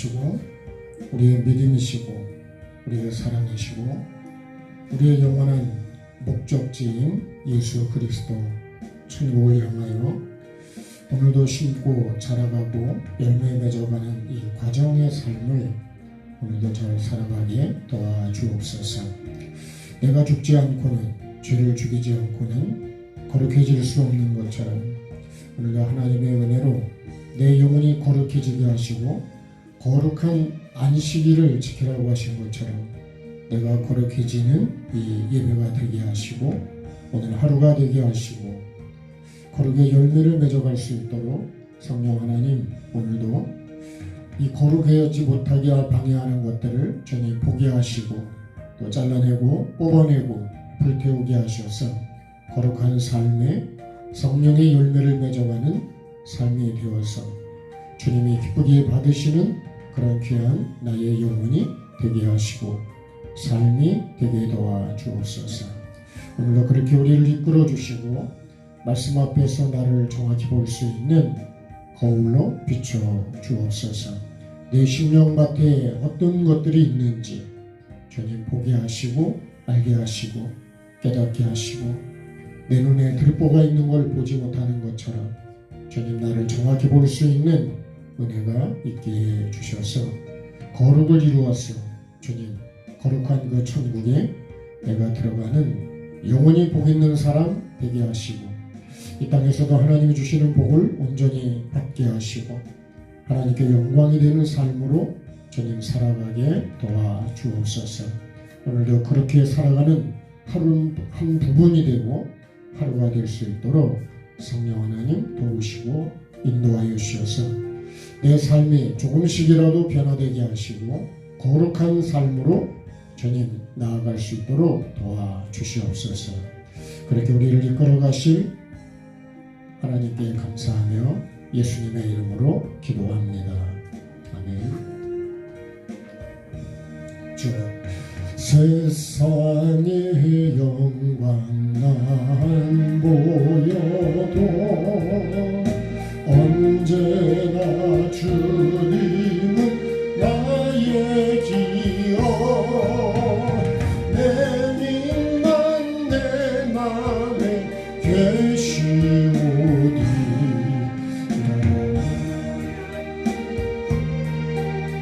구원이시고 우리의 믿음이시고 우리의 사랑이시고 우리의 영원한 목적지인 예수 그리스도 천국을 향하여 오늘도 심고 자라가고 열매 맺어가는 이 과정의 삶을 오늘도 잘 살아가게 도와주옵소서. 내가 죽지 않고는, 죄를 죽이지 않고는 거룩해질 수 없는 것처럼 오늘도 하나님의 은혜로 내 영혼이 거룩해지게 하시고 거룩한 안식일을 지키라고 하신 것처럼 내가 거룩해지는 이 예배가 되게 하시고 오늘 하루가 되게 하시고 거룩의 열매를 맺어갈 수 있도록 성령 하나님, 오늘도 이 거룩해지지 못하게 방해하는 것들을 전히 보게 하시고 또 잘라내고 뽑아내고 불태우게 하셔서 거룩한 삶에 성령의 열매를 맺어가는 삶이 되어서 주님이 기쁘게 받으시는 그런 귀한 나의 영혼이 되게 하시고 삶이 되게 도와주옵소서. 오늘도 그렇게 우리를 이끌어 주시고 말씀 앞에서 나를 정확히 볼 수 있는 거울로 비춰 주옵소서. 내 심령밭에 어떤 것들이 있는지 주님 보게 하시고 알게 하시고 깨닫게 하시고 내 눈에 들보가 있는 걸 보지 못하는 것처럼 주님 나를 정확히 볼 수 있는 은혜가 있게 해 주셔서 거룩을 이루어서 주님 거룩한 그 천국에 내가 들어가는 영원히 복 있는 사람 되게 하시고 이 땅에서도 하나님이 주시는 복을 온전히 받게 하시고 하나님께 영광이 되는 삶으로 주님 살아가게 도와주옵소서. 오늘도 그렇게 살아가는 하루 한 부분이 되고 하루가 될 수 있도록 성령 하나님 도우시고 인도하여 주셔서 내 삶이 조금씩이라도 변화되게 하시고 거룩한 삶으로 주님 나아갈 수 있도록 도와주시옵소서. 그렇게 우리를 이끌어 가실 하나님께 감사하며 예수님의 이름으로 기도합니다. 아멘. 주 세상의 영광 난 보여도 언제나 주님은 나의 기여 내 믿만 내 맘에 계시오니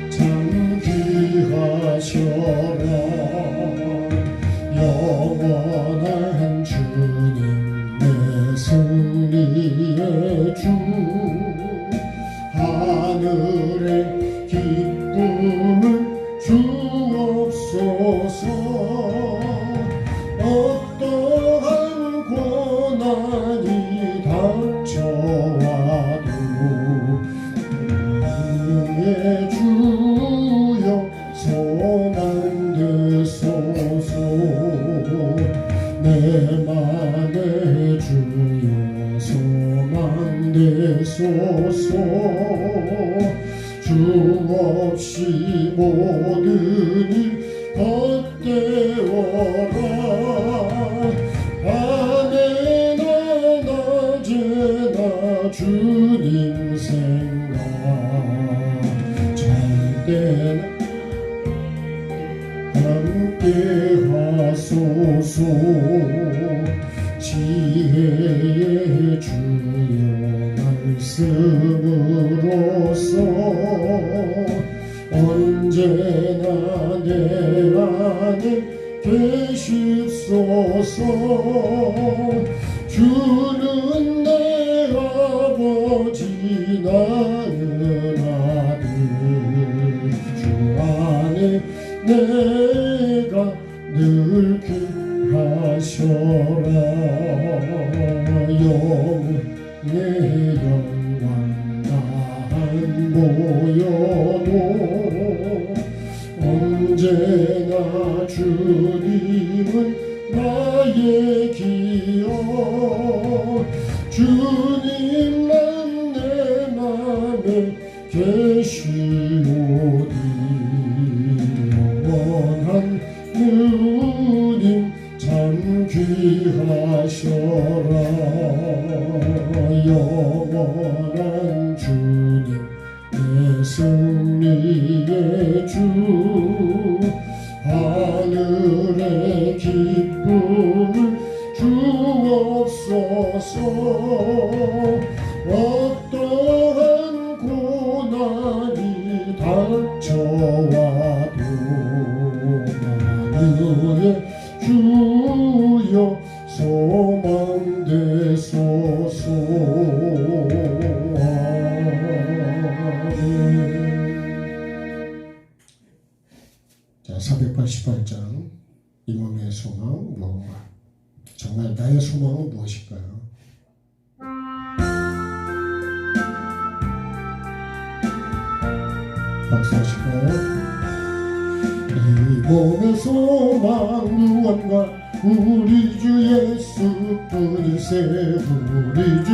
참 귀하셔라 영원한 주님 내 승리의 주 하늘의 기쁨을 주옵소서. 어떠한 고난이 닥쳐와도 나의 주여 소망 되소서. 내 맘의 주여 소망 되소서. 주 없이 모든 일 헛되어라. 밤에나 낮에나 주님 생각 잘 때나 함께 하소서. 지혜의 주여 말씀으로써 언제나 내 안에 계십소서. 주는 내 아버지 나는 아들 주 안에 내가 늘 귀하셔라. 내 영광 난 보여도 언제나 주님은 나의 기여 주님만 내 맘에 계시오니 영원한 주님 참 귀하셔라. 영원한 주님 내 승리 주 하늘의 기쁨을 주옵소서. 어떠한 고난이 닥쳐와도 만유의 주여 소망되소서. 자, 488장 이 몸의 소망 무엇인가? 정말 나의 소망은 무엇일까요? 박수하실까요? 이 몸의 소망 무언가 우리 주 예수뿐이세. 우리 주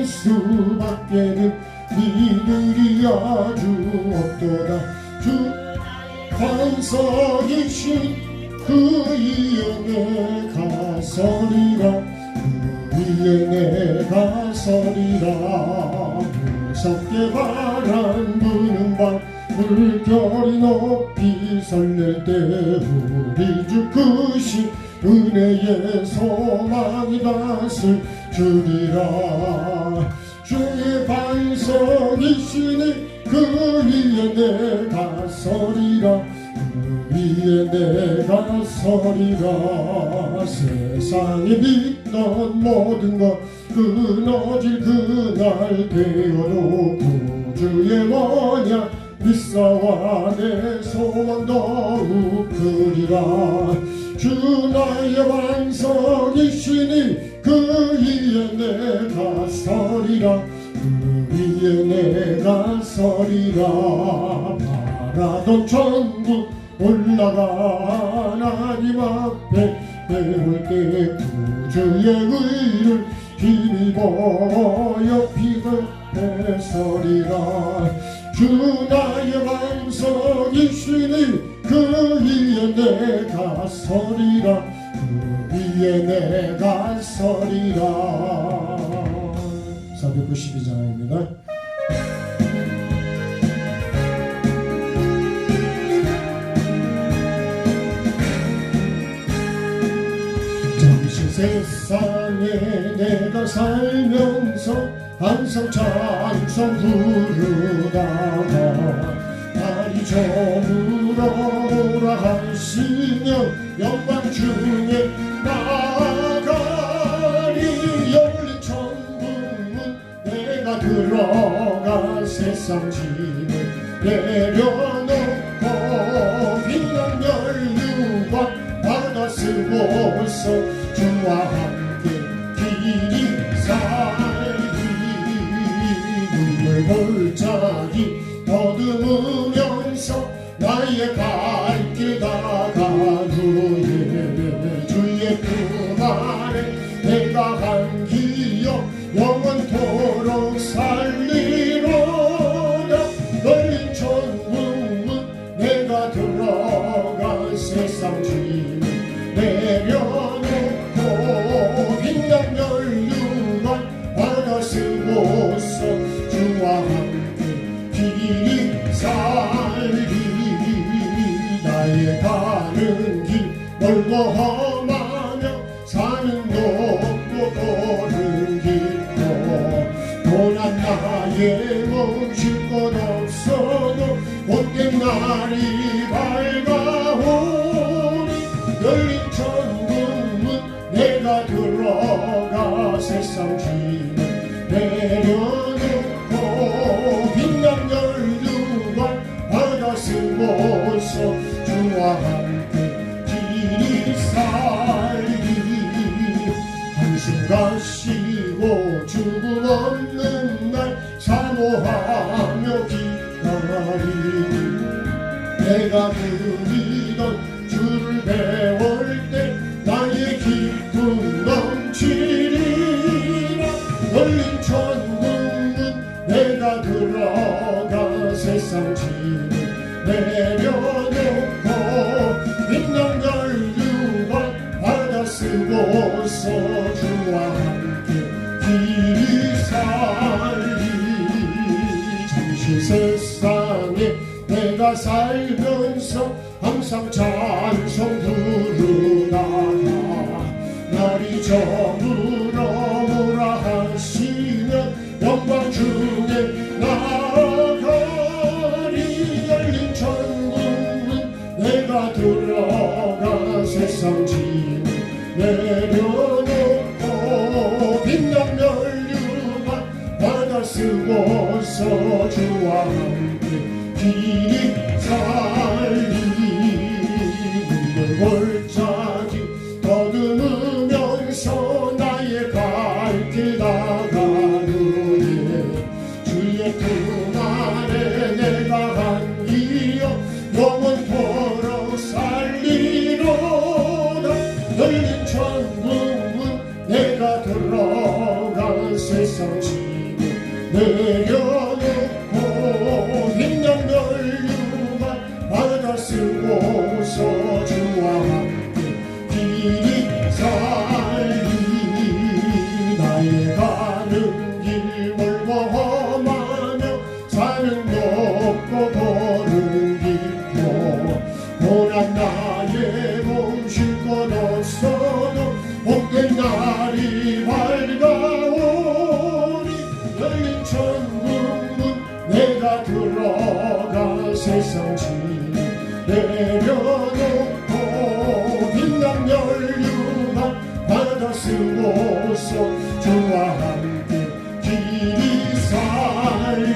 예수밖에는 이들이 아주 없도다. 주 반석이신 그 위에 내가 서리라. 그 위에 내가 서리라. 무섭게 바람 부는 밤 물결이 높이 설렐 때 우리 주 크신 은혜의 소망이 다슬 주리라. 주의 반석이시니 그 위에 내가 서리라. 그 위에 내가 서리라. 세상에 믿던 모든 것 끊어질 그날 되어도 구주의 언약 믿사와 내 소망 더욱 크리라. 주 나의 반석이시니 그 위에 내가 서리라. 그 위에 내가 서리라. 바라던 천국 올라가 하나님 앞에 배울 때 구주의 의를 힘입어 옆이 곁에 서리라. 주 나의 반석이시니 그 위에 내가 서리라. 그 위에 내가 서리라. 492장입니다. 세상에 내가 살면서 항상 찬송 부르다가 날이 저물어오라 하시며 영광 중에 나아가리. 열린 천국문 내가 들어가 세상 짐을 내려놓고 빛난 연유와 바다 쓰고서 주와 함께 길이 살리. 눈물 골짜기 더듬으면서 나의 갈 길 다간 후에 주의 품 안에 내가 한 기억 영원토록 살리로다. 열린 천국문 내가 들어가 세상 짐을 내려놓고 빛난 연유만 받아 쓰고서 주와 함께 길이 살리. 나의 가는 길 멀고 험하며 사는 높고 고른 길고 고난 나의 멈출 곳 없어도 못된 날이 밝아오니. 열린 천국문 내가 들어가 세상 짐을 내려놓고 빛난 연유만 받아 쓰고서 주와 함께 길이 살리. 한숨 가시고 죽음 없는 날 사모하며 기다리니. 내가 누리던 주를 배울 때 나의 기쁨 넘치리라. 열린 천국문 내가 들어가 세상 짐을 내려놓고 빛난 연유와 받아 쓰고서 주와 함께 길이 살리. 잠시 세상에 내가 살면서 항상 찬송 부르다가 날이 저물어 오라 하시면 영광 중에 나아가리. 열린 천국문 내가 들어가 세상 짐 내려놓고 빛난 면류관 받아 쓰고서 주와 함께 길이 살리는 골짜기 더듬으면서 나의 갈 길 나가느니 주의 품 안에 내가 안기어 영원토록 살리로다. 열린 천국문 내가 들어가 세상 짐을 내려놓고 빛난 면류관 받아 쓰고서 주와 함께 길이 살리. 나의 가는 길 멀고 험하며 산은 높고 걸음 깊고 고난 나의 몸 쉴 것 없어도 복된 날이 밝아오리. 열린 천국문 내가 들어가 세상 짐 내려놓고 빛난 면류관 받아 쓰고서 주와 함께 길이 살리.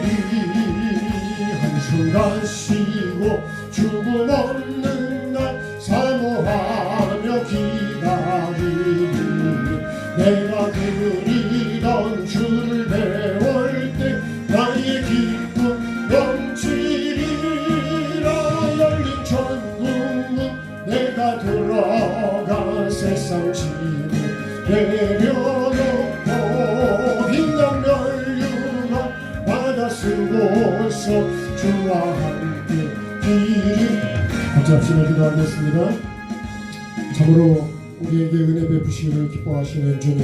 한순간 쉬고 죽음 없는 날 사모하며 기다리니 내가 그리던 주를 배울 때 나의 기쁨 넘치리라. 열린 천국문 내가 들어가 세상 짐을 내려놓고 빛난 면류관 받아 쓰고서 주와 함께 길이. 같이 합심해 기도하겠습니다. 참으로 우리에게 은혜 베푸시기를 기뻐하시는 주님,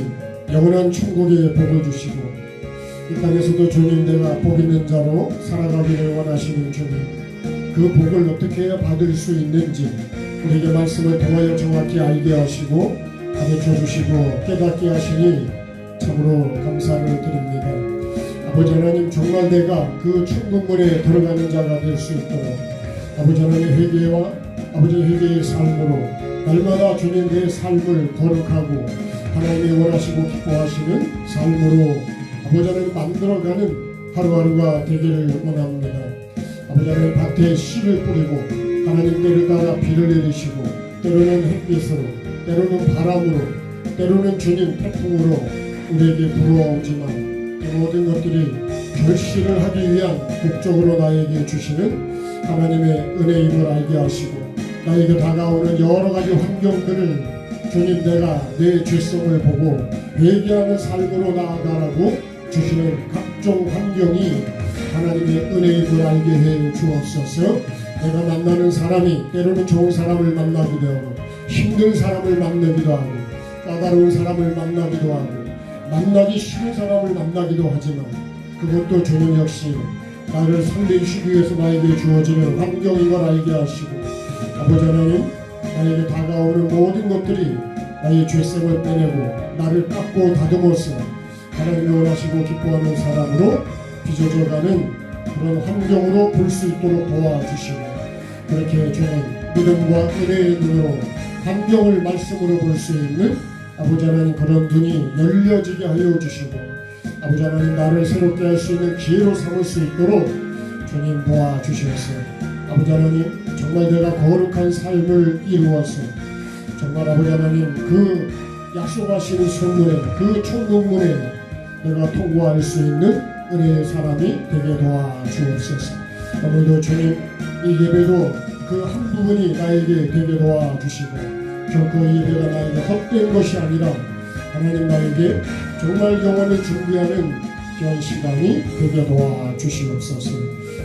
영원한 천국에 복을 주시고 이 땅에서도 주님 내가 복 있는 자로 살아가기를 원하시는 주님, 그 복을 어떻게 해야 받을 수 있는지 우리에게 말씀을 통하여 정확히 알게 하시고 가르쳐 주시고 깨닫게 하시니 참으로 감사를 드립니다. 아버지 하나님, 정말 내가 그 천국문에 들어가는 자가 될 수 있도록 아버지 하나님 회개와 아버지 회개의 삶으로 날마다 주님 내 삶을 거룩하고 하나님이 원하시고 기뻐하시는 삶으로 아버지 하나님 만들어가는 하루하루가 되기를 원합니다. 아버지 하나님, 밭에 씨를 뿌리고 하나님 때를 따라 비를 내리시고 때로는 햇빛으로 때로는 바람으로 때로는 주님 태풍으로 우리에게 불어오지만 이 모든 것들이 결실을 하기 위한 목적으로 나에게 주시는 하나님의 은혜임을 알게 하시고 나에게 다가오는 여러 가지 환경들을 주님 내가 내 죄성을 보고 회개하는 삶으로 나아가라고 주시는 각종 환경이 하나님의 은혜임을 알게 해 주옵소서. 내가 만나는 사람이 때로는 좋은 사람을 만나기도 하고 힘든 사람을 만나기도 하고 까다로운 사람을 만나기도 하고 만나기 싫은 사람을 만나기도 하지만 그것도 주님 역시 나를 살리시기 위해서 나에게 주어지는 환경인 걸 알게 하시고 아버지 하나님, 나에게 다가오는 모든 것들이 나의 죄성을 빼내고 나를 깎고 다듬어서 하나님이 원하시고 기뻐하는 사람으로 빚어져가는 그런 환경으로 볼 수 있도록 도와주시고 그렇게 주님 믿음과 은혜의 눈으로 환경을 말씀으로 볼 수 있는 아버지 하나님 그런 눈이 열려지게 하여 주시고 아버지 하나님 나를 새롭게 할 수 있는 기회로 삼을 수 있도록 주님 도와주시옵소서. 아버지 하나님, 정말 내가 거룩한 삶을 이루어서 정말 아버지 하나님 그 약속하시는 성문에 그 천국문에 내가 통과할 수 있는 은혜의 사람이 되게 도와주옵소서. 오늘도 주님 이 예배도 그 한 부분이 나에게 되게 도와주시고 결코 이 예배가 나에게 헛된 것이 아니라 하나님 나에게 정말 영원을 준비하는 귀한 시간이 되게 도와주시옵소서.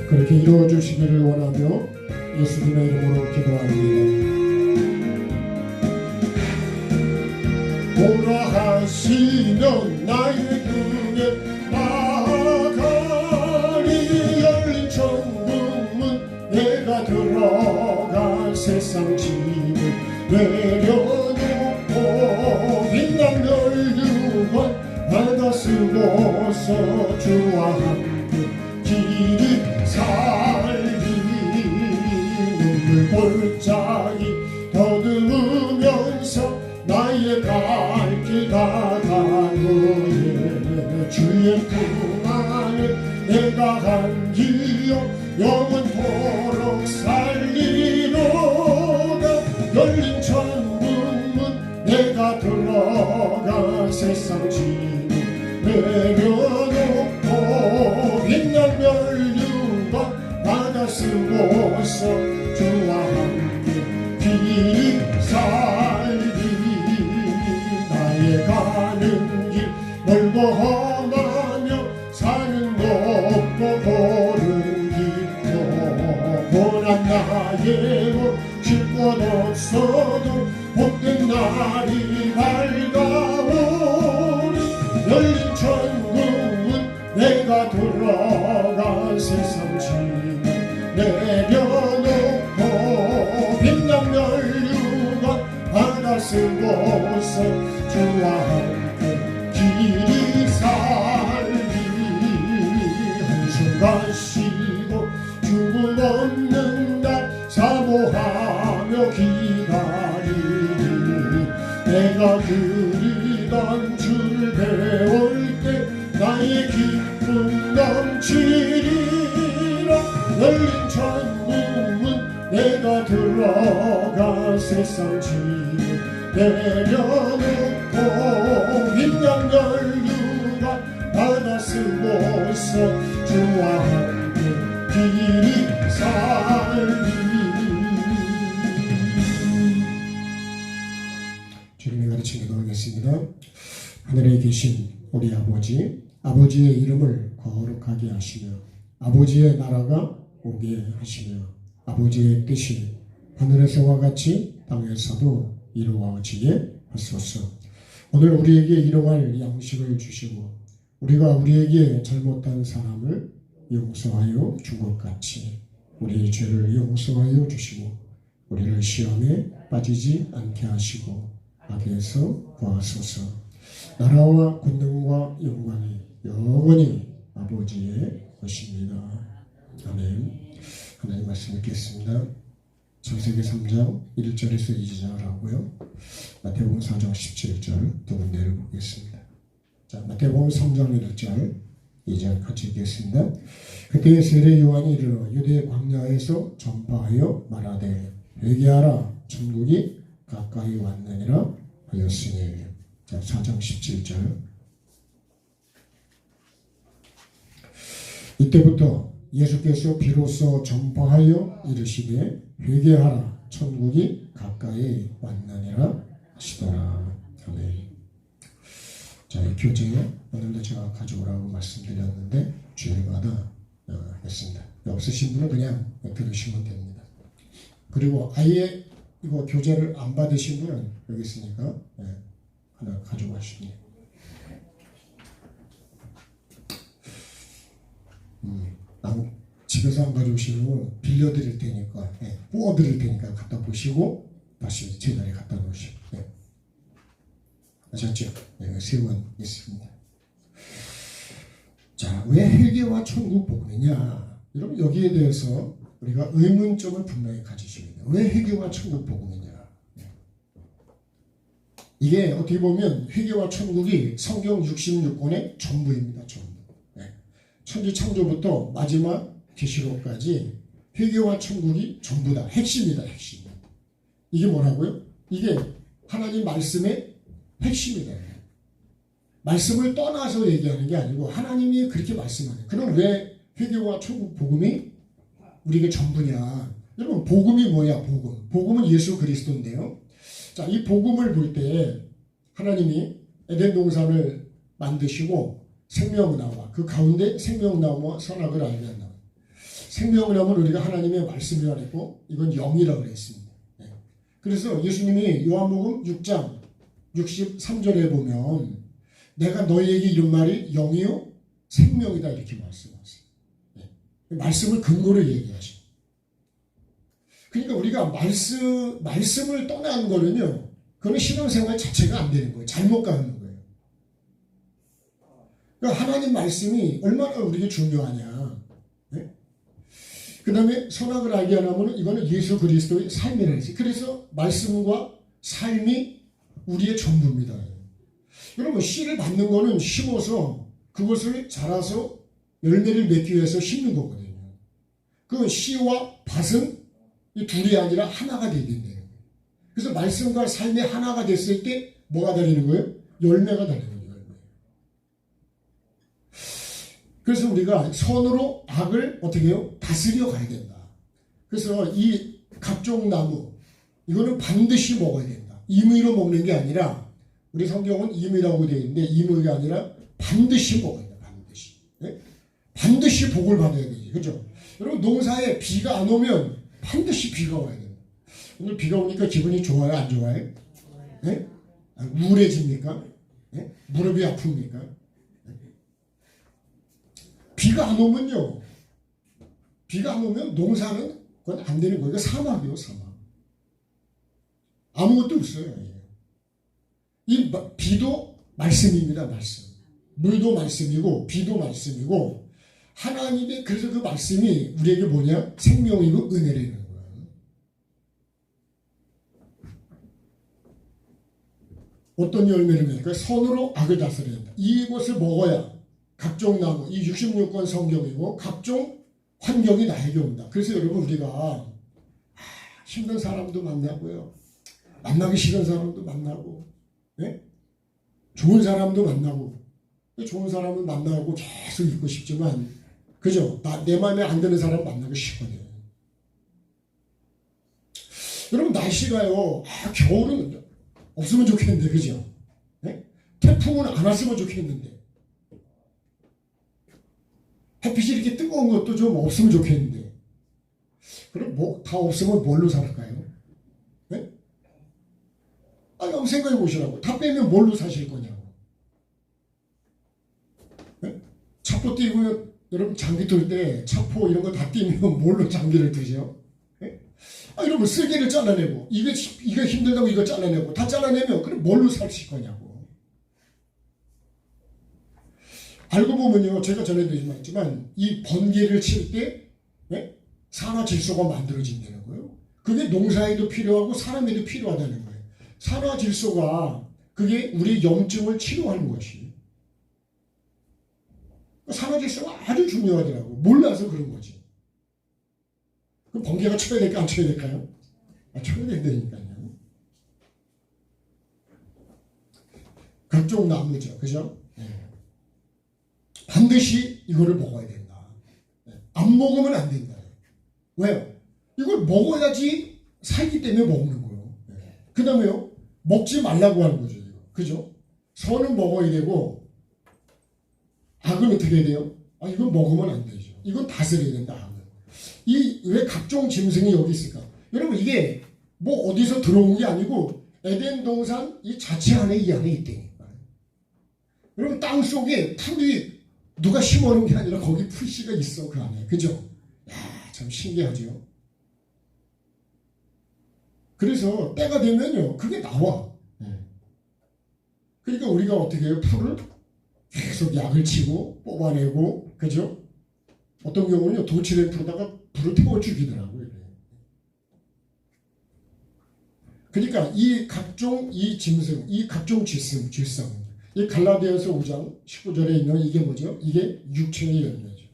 그렇게 이루어주시기를 원하며 예수님의 이름으로 기도합니다. 오라 하시면 나의 눈에 나가리. 열린 천국문 내가 세상 짐을 내려놓고 빛난 멸류관 받아 쓰고서 주와 함께 길이 살리 눈물 골짜기 더듬으면서 나의 갈 길 다가오네 주의 품 안에 내가 한 기억 영원토록 살리로다 열린 천국문 내가 들어가 세상 짐을 내려놓고 빛난 멸류관 받아 쓰고서 주와 함께 길이 살리 나의 가는 길 멀고 험하며 산은 높고 고른 깊고 고난 나의 못 쉴 곳 없어도 복된 날이 밝아오니 열린 천국문 내가 돌아가 세상 짐을 내려놓고 빛난 멸류관 받아 쓰고서 주와 함께 길이 살리 한순간 쉬고 죽음 없는 날 사모하며 기다리니 내가 그리던 주를 배울 때 나의 기쁨 넘치리라 열린 천국문 내가 들어가 세상 짐을 내려놓고 빛난 멸류관 받아 쓰고서 주와 함께 길이 살리 주님의 가르침에 기도하겠습니다. 하늘에 계신 우리 아버지의 이름을 거룩하게 하시며 아버지의 나라가 오게 하시며 아버지의 뜻이 하늘에서와 같이 땅에서도 이루어지게 하소서. 오늘 우리에게 일용할 양식을 주시고 우리가 우리에게 잘못한 사람을 용서하여 준 것 같이 우리의 죄를 용서하여 주시고 우리를 시험에 빠지지 않게 하시고 악에서 구하소서. 나라와 권능과 영광이 영원히 아버지의 것입니다. 아멘. 하나님 말씀 읽겠습니다. 창세기 3장 1절에서 2절 하고요. 마태복음 4장 17절 두 군데를 보겠습니다. 자, 마태복음 3장 1절 2절 같이 읽겠습니다. 그때 세례 요한이 이르러 유대 광야에서 전파하여 말하되 회개하라 천국이 가까이 왔느니라 하였으니. 자, 4장 17절 이때부터 예수께서 비로소 전파하여 이르시되 회개하라 천국이 가까이 왔느니라 하시더라. 아멘. 자, 이 교재 오늘도 제가 가져오라고 말씀드렸는데 주일마다 했습니다. 없으신 분은 그냥 들으시면 됩니다. 그리고 아예 이거 교재를 안 받으신 분은 여기 있으니까 하나 가져가시면 집에서 안 가져오시는 분 빌려드릴 테니까 구워드릴 테니까 갖다 보시고 다시 제 자리에 갖다 놓으시고 아셨죠? 세 번 있습니다. 자, 왜 회개와 천국 복음이냐? 여러분 여기에 대해서 우리가 의문점을 분명히 가지셔야 돼요. 왜 회개와 천국 복음이냐? 이게 어떻게 보면 회개와 천국이 성경 66권의 전부입니다. 전부. 천지 창조부터 마지막 계시록까지 회개와 천국이 전부다. 핵심이다. 핵심. 이게 뭐라고요? 이게 하나님 말씀의 핵심이다. 말씀을 떠나서 얘기하는 게 아니고 하나님이 그렇게 말씀하는. 그럼 왜 회개와 천국 복음이 우리에게 전부냐? 여러분 복음이 뭐야? 복음은 예수 그리스도인데요. 자, 이 복음을 볼 때 하나님이 에덴 동산을 만드시고 생명나무와 그 가운데 생명나무와 선악을 알게 한다. 생명나무는 우리가 하나님의 말씀이라 그랬고 이건 영이라고 그랬습니다. 그래서 예수님이 요한복음 6장 63절에 보면 내가 너희에게 이런 말이 영이요 생명이다 이렇게 말씀하세요. 말씀을 근거로 얘기하시죠. 그러니까 우리가 말씀을 떠난 거는요, 그건 신앙생활 자체가 안 되는 거예요. 잘못 가는 거예요. 그러니까 하나님 말씀이 얼마나 우리에게 중요하냐. 네? 그 다음에 선악을 알게 하려면 이거는 예수 그리스도의 삶이라 했어요. 그래서 말씀과 삶이 우리의 전부입니다. 여러분, 씨를 받는 거는 심어서 그것을 자라서 열매를 맺기 위해서 심는 거거든요. 그 씨와 밭은 이 둘이 아니라 하나가 되야 된다는 거예요. 그래서 말씀과 삶이 하나가 됐을 때 뭐가 달리는 거예요? 열매가 달리는 거예요. 열매. 그래서 우리가 선으로 악을 어떻게 해요? 다스려 가야 된다. 그래서 이 각종 나무, 이거는 반드시 먹어야 된다. 임의로 먹는 게 아니라, 우리 성경은 임의라고 되어 있는데 임의가 아니라 반드시 먹어야 된다. 반드시. 네? 반드시 복을 받아야 되지. 그죠? 여러분, 농사에 비가 안 오면 반드시 비가 와야 된다. 오늘 비가 오니까 기분이 좋아요? 안 좋아요? 네? 우울해집니까? 네? 무릎이 아픕니까? 네? 비가 안 오면요, 비가 안 오면 농사는 그건 안 되는 거예요. 사막이요, 사막. 아무것도 없어요. 이 비도 말씀입니다, 말씀. 물도 말씀이고 비도 말씀이고, 하나님의, 그래서 그 말씀이 우리에게 뭐냐? 생명이고 은혜라는 거예요. 어떤 열매를 맺을까? 선으로 악을 다스려야 된다. 이것을 먹어야 각종 나무, 이 66권 성경이고 각종 환경이 나에게 온다. 그래서 여러분, 우리가 힘든 사람도 만나고요, 만나기 싫은 사람도 만나고, 네? 좋은 사람도 만나고, 좋은 사람은 만나고 계속 있고 싶지만, 그죠? 내 마음에 안 드는 사람 만나기 싫거든요. 여러분, 날씨가요, 겨울은 없으면 좋겠는데, 그죠? 네? 태풍은 안 왔으면 좋겠는데, 햇빛이 이렇게 뜨거운 것도 좀 없으면 좋겠는데, 그럼 뭐 다 없으면 뭘로 살까요? 네? 한번 생각해 보시라고. 다 빼면 뭘로 사실 거냐고. 네? 차포 띄고, 여러분, 장기 틀 때 차포 이런 거 다 띄면 뭘로 장기를 뜨죠? 네? 여러분, 쓸개를 잘라내고, 이거 힘들다고 이거 잘라내고, 다 잘라내면 그럼 뭘로 사실 거냐고. 알고 보면요, 제가 전해드리지만 이 번개를 칠 때, 네? 산화 질소가 만들어진다는 거예요. 그게 농사에도 필요하고 사람에도 필요하다는 거예요. 산화 질소가 그게 우리 염증을 치료하는 것이. 산화 질소가 아주 중요하더라고. 몰라서 그런 거지. 그럼 번개가 쳐야 될까, 안 쳐야 될까요? 쳐야 된다니까요. 각종 나무죠, 그죠? 반드시 이거를 먹어야 된다. 안 먹으면 안 된다. 왜요? 이걸 먹어야지 살기 때문에 먹는 거예요. 그 다음에요, 먹지 말라고 하는 거죠. 이거. 그죠? 선은 먹어야 되고, 악은 어떻게 해야 돼요? 이건 먹으면 안 되죠. 이건 다스려야 된다. 악은. 왜 각종 짐승이 여기 있을까? 여러분, 이게 뭐 어디서 들어온 게 아니고 에덴 동산 이 자체 안에 이 안에 있다니까. 여러분, 땅 속에 풀이 누가 심어놓은 게 아니라 거기 풀씨가 있어, 그 안에. 그죠? 야, 참 신기하죠? 그래서 때가 되면요, 그게 나와. 그러니까 우리가 어떻게 해요? 풀을 계속 약을 치고 뽑아내고, 그죠? 어떤 경우는요, 도치된 풀에다가 불을 태워 죽이더라고요. 그러니까 이 각종 이 짐승, 이 각종 질성, 이 갈라디아서 5장 19절에 있는 이게 뭐죠? 이게 육체의 열매죠.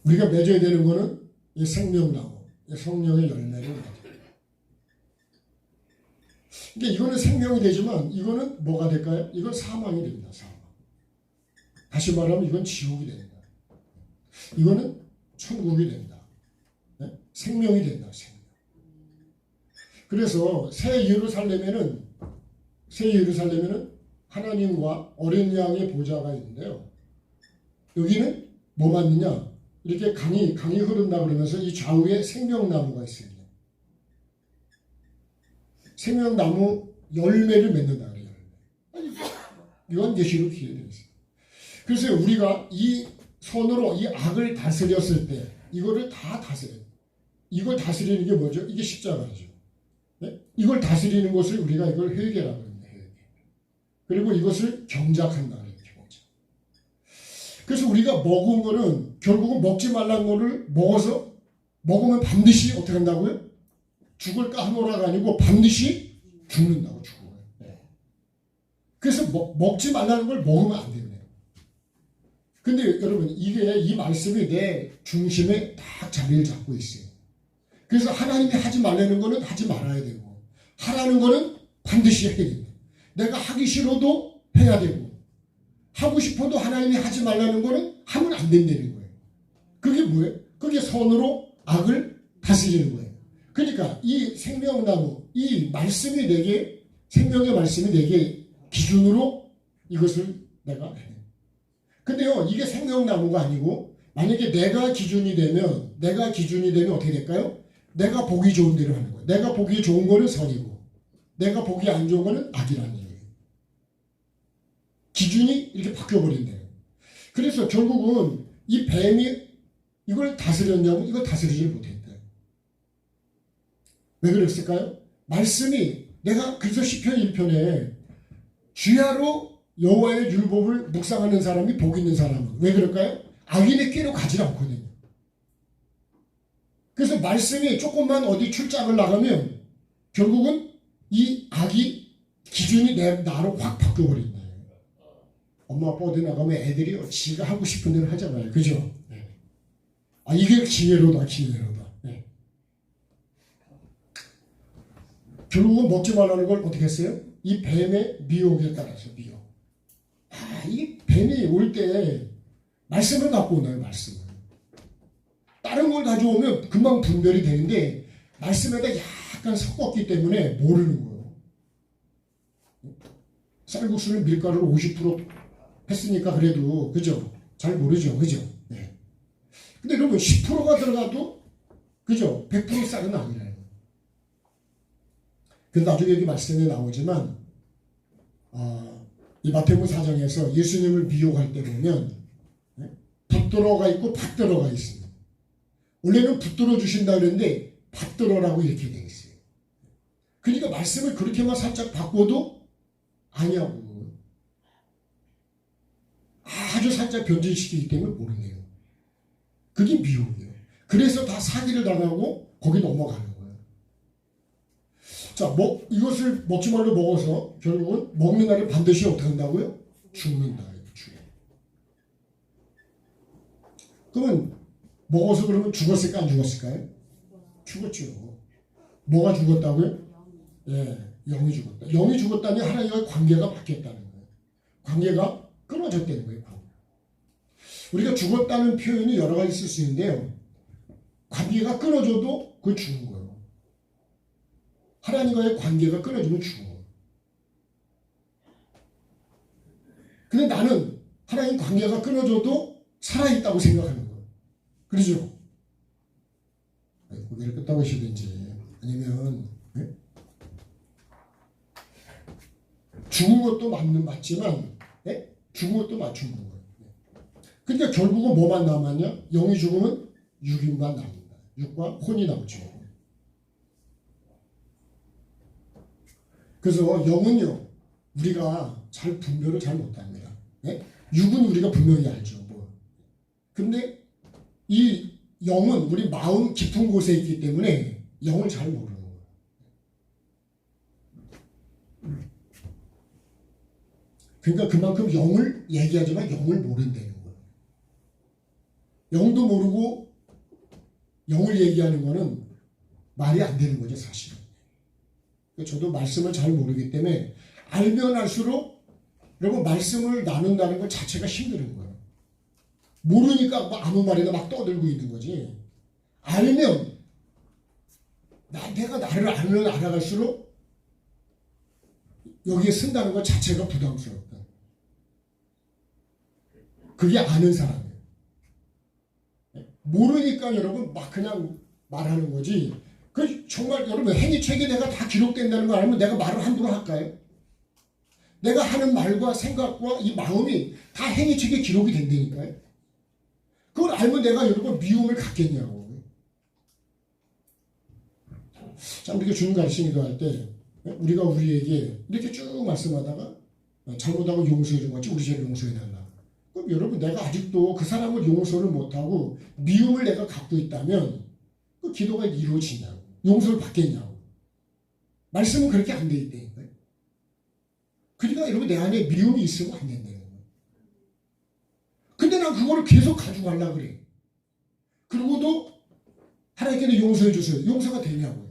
우리가 맺어야 되는 거는 이 생명나무, 이 성령의 열매를 맺어요. 그러니까 이거는 생명이 되지만 이거는 뭐가 될까요? 이건 사망이 됩니다. 사망. 다시 말하면 이건 지옥이 됩니다. 이거는 천국이 된다. 네? 생명이 된다. 생명. 그래서 새 예루살렘에는 하나님과 어린 양의 보좌가 있는데요. 여기는 뭐만 있냐? 이렇게 강이 흐른다 그러면서 이 좌우에 생명나무가 있습니다. 생명나무 열매를 맺는다 그래요. 요한계시록 기록되어 있습니다. 그래서 우리가 이 손으로 이 악을 다스렸을 때 이거를 다 다스려요. 이걸 다스리는 게 뭐죠? 이게 십자가죠. 네? 이걸 다스리는 것을 우리가 이걸 회개라고 합니다. 회개. 그리고 이것을 경작한다. 경작. 그래서 우리가 먹은 거는 결국은 먹지 말라는 거를 먹으면 반드시 어떻게 한다고요? 죽을까 하노라가 아니고 반드시 죽는다고 죽어요. 네. 그래서 먹지 말라는 걸 먹으면 안 돼요. 근데 여러분 이게 이 말씀이 내 중심에 딱 자리를 잡고 있어요. 그래서 하나님이 하지 말라는 거는 하지 말아야 되고 하라는 거는 반드시 해야 됩니다. 내가 하기 싫어도 해야 되고 하고 싶어도 하나님이 하지 말라는 거는 하면 안 된다는 거예요. 그게 뭐예요? 그게 손으로 악을 다스리는 거예요. 그러니까 이 생명나무, 이 말씀이 내게 생명의 말씀이 내게 기준으로 이것을 내가 해. 근데요, 이게 생명나무가 아니고 만약에 내가 기준이 되면 어떻게 될까요? 내가 보기 좋은 대로 하는 거예요. 내가 보기 좋은 거는 선이고 내가 보기 안 좋은 거는 악이라는 얘기예요. 기준이 이렇게 바뀌어버린대요. 그래서 결국은 이 뱀이 이걸 다스렸냐고 이걸 다스리지 못했다. 왜 그랬을까요? 말씀이 내가 그래서 시편 1편에 주야로 여호와의 율법을 묵상하는 사람이 복 있는 사람은 왜 그럴까요? 악인의 꾀로 가지 않거든요. 그래서 말씀이 조금만 어디 출장을 나가면 결국은 이 악이 기준이 나로 확 바뀌어버린다. 엄마 아빠 어디 나가면 애들이 지가 하고 싶은 대로 하잖아요. 그죠? 네. 아 이게 기회로다. 네. 결국은 먹지 말라는 걸 어떻게 했어요? 이 뱀의 미혹에 따라서 미혹. 이 뱀이 올 때 말씀을 갖고 오나요? 말씀을. 다른 걸 가져오면 금방 분별이 되는데 말씀에다 약간 섞었기 때문에 모르는 거예요. 쌀국수는 밀가루를 50% 했으니까 그래도 그죠? 잘 모르죠. 그죠? 네. 근데 여러분 10%가 들어가도 그죠? 100% 쌀은 아니라요. 그래서 나중에 여기 말씀에 나오지만 이 마태복음 4장에서 예수님을 미혹할 때 보면 붙들어가 있고 받들어가 있습니다. 원래는 붙들어 주신다 그랬는데 받들어라고 이렇게 되어 있어요. 그러니까 말씀을 그렇게만 살짝 바꿔도 아니하고 아주 살짝 변질시키기 때문에 모르네요. 그게 미혹이에요. 그래서 다 사기를 당하고 거기 넘어가는 거예요. 자, 이것을 먹지 말로 먹어서 결국은 먹는 날에 반드시 어떻게 한다고요? 죽는다. 그러면 먹어서 그러면 죽었을까 안 죽었을까요? 죽었죠. 뭐가 죽었다고요? 예, 영이 죽었다. 영이 죽었다니 하나님과 관계가 바뀌었다는 거예요. 관계가 끊어졌다는 거예요. 우리가 죽었다는 표현이 여러 가지 쓸 수 있는데요. 관계가 끊어져도 그건 죽은 거예요. 하나님과의 관계가 끊어지면 죽어. 근데 나는 하나님 관계가 끊어져도 살아있다고 생각하는 거예요. 그러죠? 고개를 끄덕 하시든지 아니면 네? 죽은 것도 맞지만 네? 죽은 것도 맞춘 거예요. 그러니까 결국은 뭐만 남았냐? 영이 죽으면 육인만 남는다. 육과 혼이 남죠. 그래서 영은요 우리가 잘 분별을 잘 못합니다. 네? 육은 우리가 분명히 알죠. 뭐. 근데 이 영은 우리 마음 깊은 곳에 있기 때문에 영을 잘 모르는 거예요. 그러니까 그만큼 영을 얘기하지만 영을 모른다는 거예요. 영도 모르고 영을 얘기하는 거는 말이 안 되는 거죠, 사실은. 저도 말씀을 잘 모르기 때문에 알면 알수록 여러분 말씀을 나눈다는 것 자체가 힘든 거예요. 모르니까 막 아무 말이나 막 떠들고 있는 거지. 알면 내가 나를 알아갈수록 여기에 쓴다는 것 자체가 부담스럽다. 그게 아는 사람이에요. 모르니까 여러분 막 그냥 말하는 거지. 그 정말 여러분 행위책에 내가 다 기록된다는 거 알면 내가 말을 함부로 할까요? 내가 하는 말과 생각과 이 마음이 다 행위책에 기록이 된다니까요. 그걸 알면 내가 여러분 미움을 갖겠냐고. 자, 우리가 주님 가르치는 기도할 때 우리가 우리에게 이렇게 쭉 말씀하다가 잘못하고 용서해 준 거지 우리 죄를 용서해 달라. 그럼 여러분 내가 아직도 그 사람을 용서를 못하고 미움을 내가 갖고 있다면 그 기도가 이루어지냐고. 용서를 받겠냐고. 말씀은 그렇게 안 돼 있다니까요. 그러니까 여러분 내 안에 미움이 있으면 안 된다는 거예요. 근데 난 그거를 계속 가져가려고 그래. 그리고도 하나님께는 용서해 주세요. 용서가 되냐고요.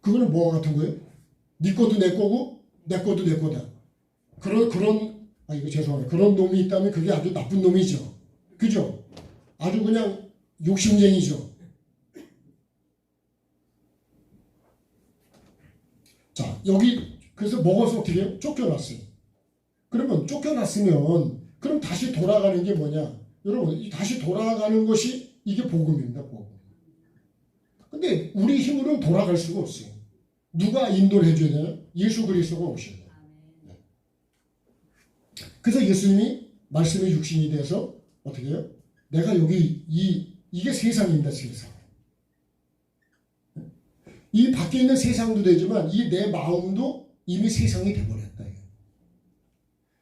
그거는 뭐와 같은 거예요? 네 것도 내 거고 내 것도 내 거다. 이거 죄송해요. 그런 놈이 있다면 그게 아주 나쁜 놈이죠. 그죠? 아주 그냥 욕심쟁이죠. 자, 여기 그래서 먹어서 어떻게 해요? 쫓겨났어요. 그러면 쫓겨났으면 그럼 다시 돌아가는 게 뭐냐? 여러분, 다시 돌아가는 것이 이게 복음입니다. 복음. 근데 우리 힘으로는 돌아갈 수가 없어요. 누가 인도를 해줘야 되나? 예수 그리스도가 오셔야 돼요. 그래서 예수님이 말씀의 육신이 돼서 어떻게 해요? 내가 여기 이게 세상입니다. 세상. 이 밖에 있는 세상도 되지만 이 내 마음도 이미 세상이 돼버렸다.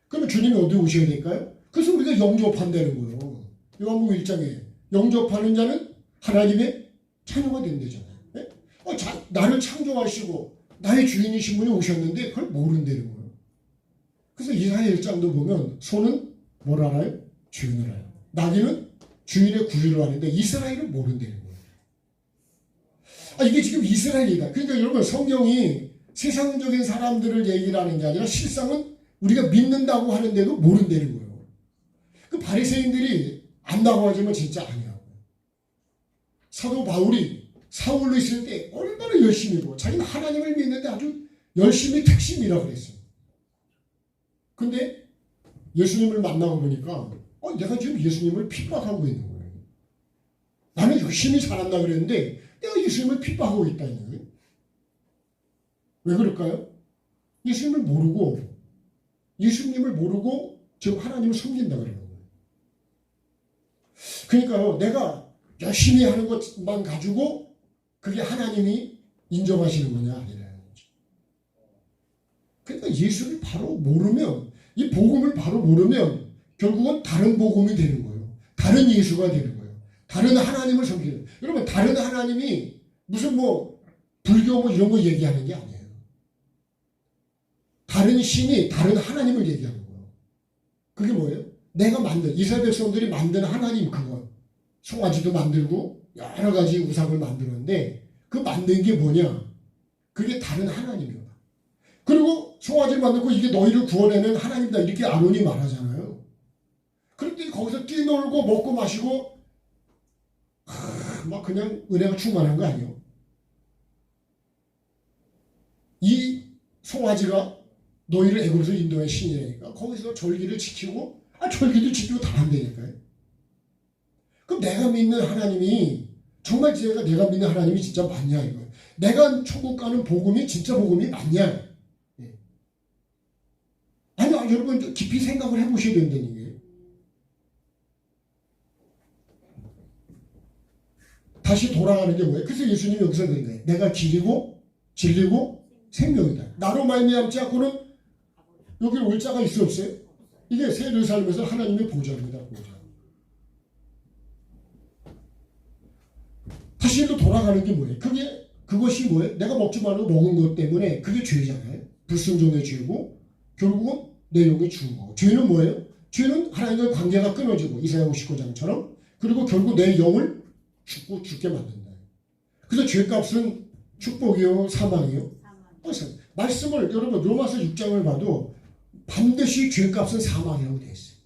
그러면 주님이 어디 오셔야 될까요? 그래서 우리가 영접한다는 거예요. 요한복음 1장에 영접하는 자는 하나님의 자녀가 된다잖아요. 나를 창조하시고 나의 주인이신 분이 오셨는데 그걸 모른다는 거예요. 그래서 이사야 1장도 보면 소는 뭘 알아요? 주인을 알아요. 나귀는 주인의 구유를 아는데 이스라엘은 모른다는 거예요. 이게 지금 이스라엘이다. 그러니까 여러분 성경이 세상적인 사람들을 얘기를 하는 게 아니라 실상은 우리가 믿는다고 하는데도 모른다는 거예요. 그 바리새인들이 안다고 하지만 진짜 아니야. 사도 바울이 사울로 있을 때 얼마나 열심히고 자기는 하나님을 믿는데 아주 열심히 택심이라고 그랬어요. 근데 예수님을 만나고 보니까 내가 지금 예수님을 핍박하고 있는 거예요. 나는 열심히 살았나 그랬는데 내가 예수님을 핍박하고 있다는 거예요. 왜 그럴까요? 예수님을 모르고 지금 하나님을 숨긴다 그러는 거예요. 그러니까요, 내가 열심히 하는 것만 가지고 그게 하나님이 인정하시는 거냐 아니라는 거죠. 그러니까 예수를 바로 모르면, 이 복음을 바로 모르면 결국은 다른 복음이 되는 거예요. 다른 예수가 되는 거예요. 다른 하나님을 섬기는. 여러분, 다른 하나님이 무슨 불교 이런 거 얘기하는 게 아니에요. 다른 신이 다른 하나님을 얘기하는 거예요. 그게 뭐예요? 내가 만든, 이스라엘 백성들이 만든 하나님 그거. 송아지도 만들고 여러 가지 우상을 만들었는데 그 만든 게 뭐냐? 그게 다른 하나님이에요. 그리고 송아지를 만들고 이게 너희를 구원하는 하나님이다 이렇게 아론이 말하잖아요. 그런데 거기서 뛰놀고 먹고 마시고 막 그냥 은혜가 충만한 거 아니에요? 이 송아지가 너희를 애굽에서 인도한 신이라니까 거기서 절기를 지키고 절기도 지키고 다 한다니까요. 그럼 내가 믿는 하나님이 정말 내가 믿는 하나님이 진짜 맞냐 이거. 내가 천국 가는 복음이 진짜 복음이 맞냐. 아니 여러분 깊이 생각을 해보셔야 된다는 게. 다시 돌아가는 게 뭐예요? 그래서 예수님이 여기서 그런 거예요. 내가 길이고 진리고 생명이다. 나로 말미암지 않고는 여기 올 자가 있어 없어요? 이게 세를 살면서 하나님의 보좌입니다. 보좌. 다시 또 돌아가는 게 뭐예요? 그것이 뭐예요? 내가 먹지 말고 먹은 것 때문에 그게 죄잖아요. 불순종의 죄고 결국은 내 영이 죽은 거고. 죄는 뭐예요? 죄는 하나님과의 관계가 끊어지고 이사야 59장처럼 그리고 결국 내 영을 죽게 만든다. 그래서 죄값은 축복이요 사망이요. 말씀을 여러분 로마서 6장을 봐도 반드시 죄값은 사망이라고 되어 있어요.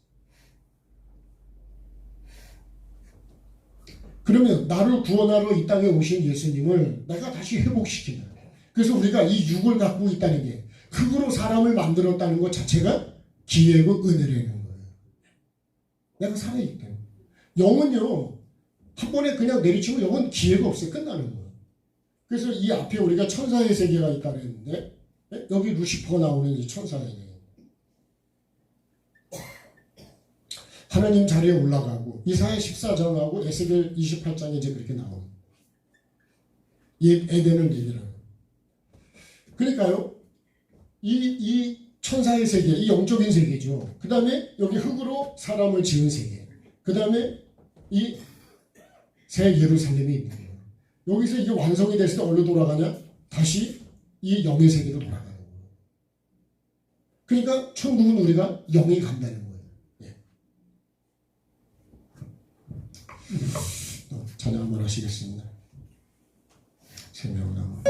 그러면 나를 구원하러 이 땅에 오신 예수님을 내가 다시 회복시킨다. 그래서 우리가 이 육을 갖고 있다는 게 흙으로 사람을 만들었다는 것 자체가 기회고 은혜라는 거예요. 내가 살아있기 때문에. 영은요. 한 번에 그냥 내리치면 영은 기회가 없어요. 끝나는 거예요. 그래서 이 앞에 우리가 천사의 세계가 있다 그랬는데 여기 루시퍼 나오는 이 천사의 세계. 하나님 자리에 올라가고 이사야 14장하고 에스겔 28장에 이제 그렇게 나옵니다. 에덴을 얘기하는. 그러니까요, 이 천사의 세계, 이 영적인 세계죠. 그 다음에 여기 흙으로 사람을 지은 세계. 그 다음에 이 새 예루살렘이 있는 거예요. 여기서 이게 완성이 됐을 때 어디로 돌아가냐? 다시 이 영의 세계로 돌아가는 거예요. 그러니까 천국은 우리가 영이 간다는 거예요. 예. 찬양 한번 하시겠습니다. 생명나무.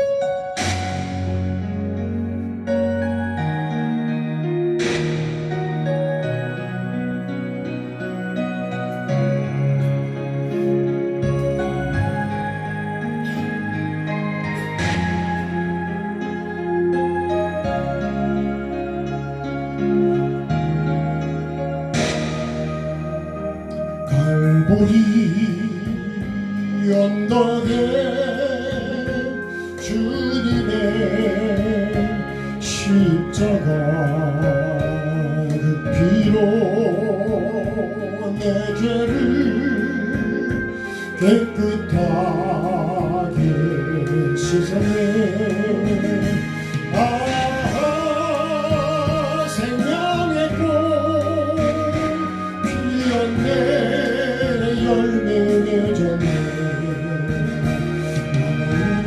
갈보리 언덕에 주님의 십자가 그 피로 내 죄를 깨끗하게 씻어내. 생명의 꽃 피었네. 열매 맺었네.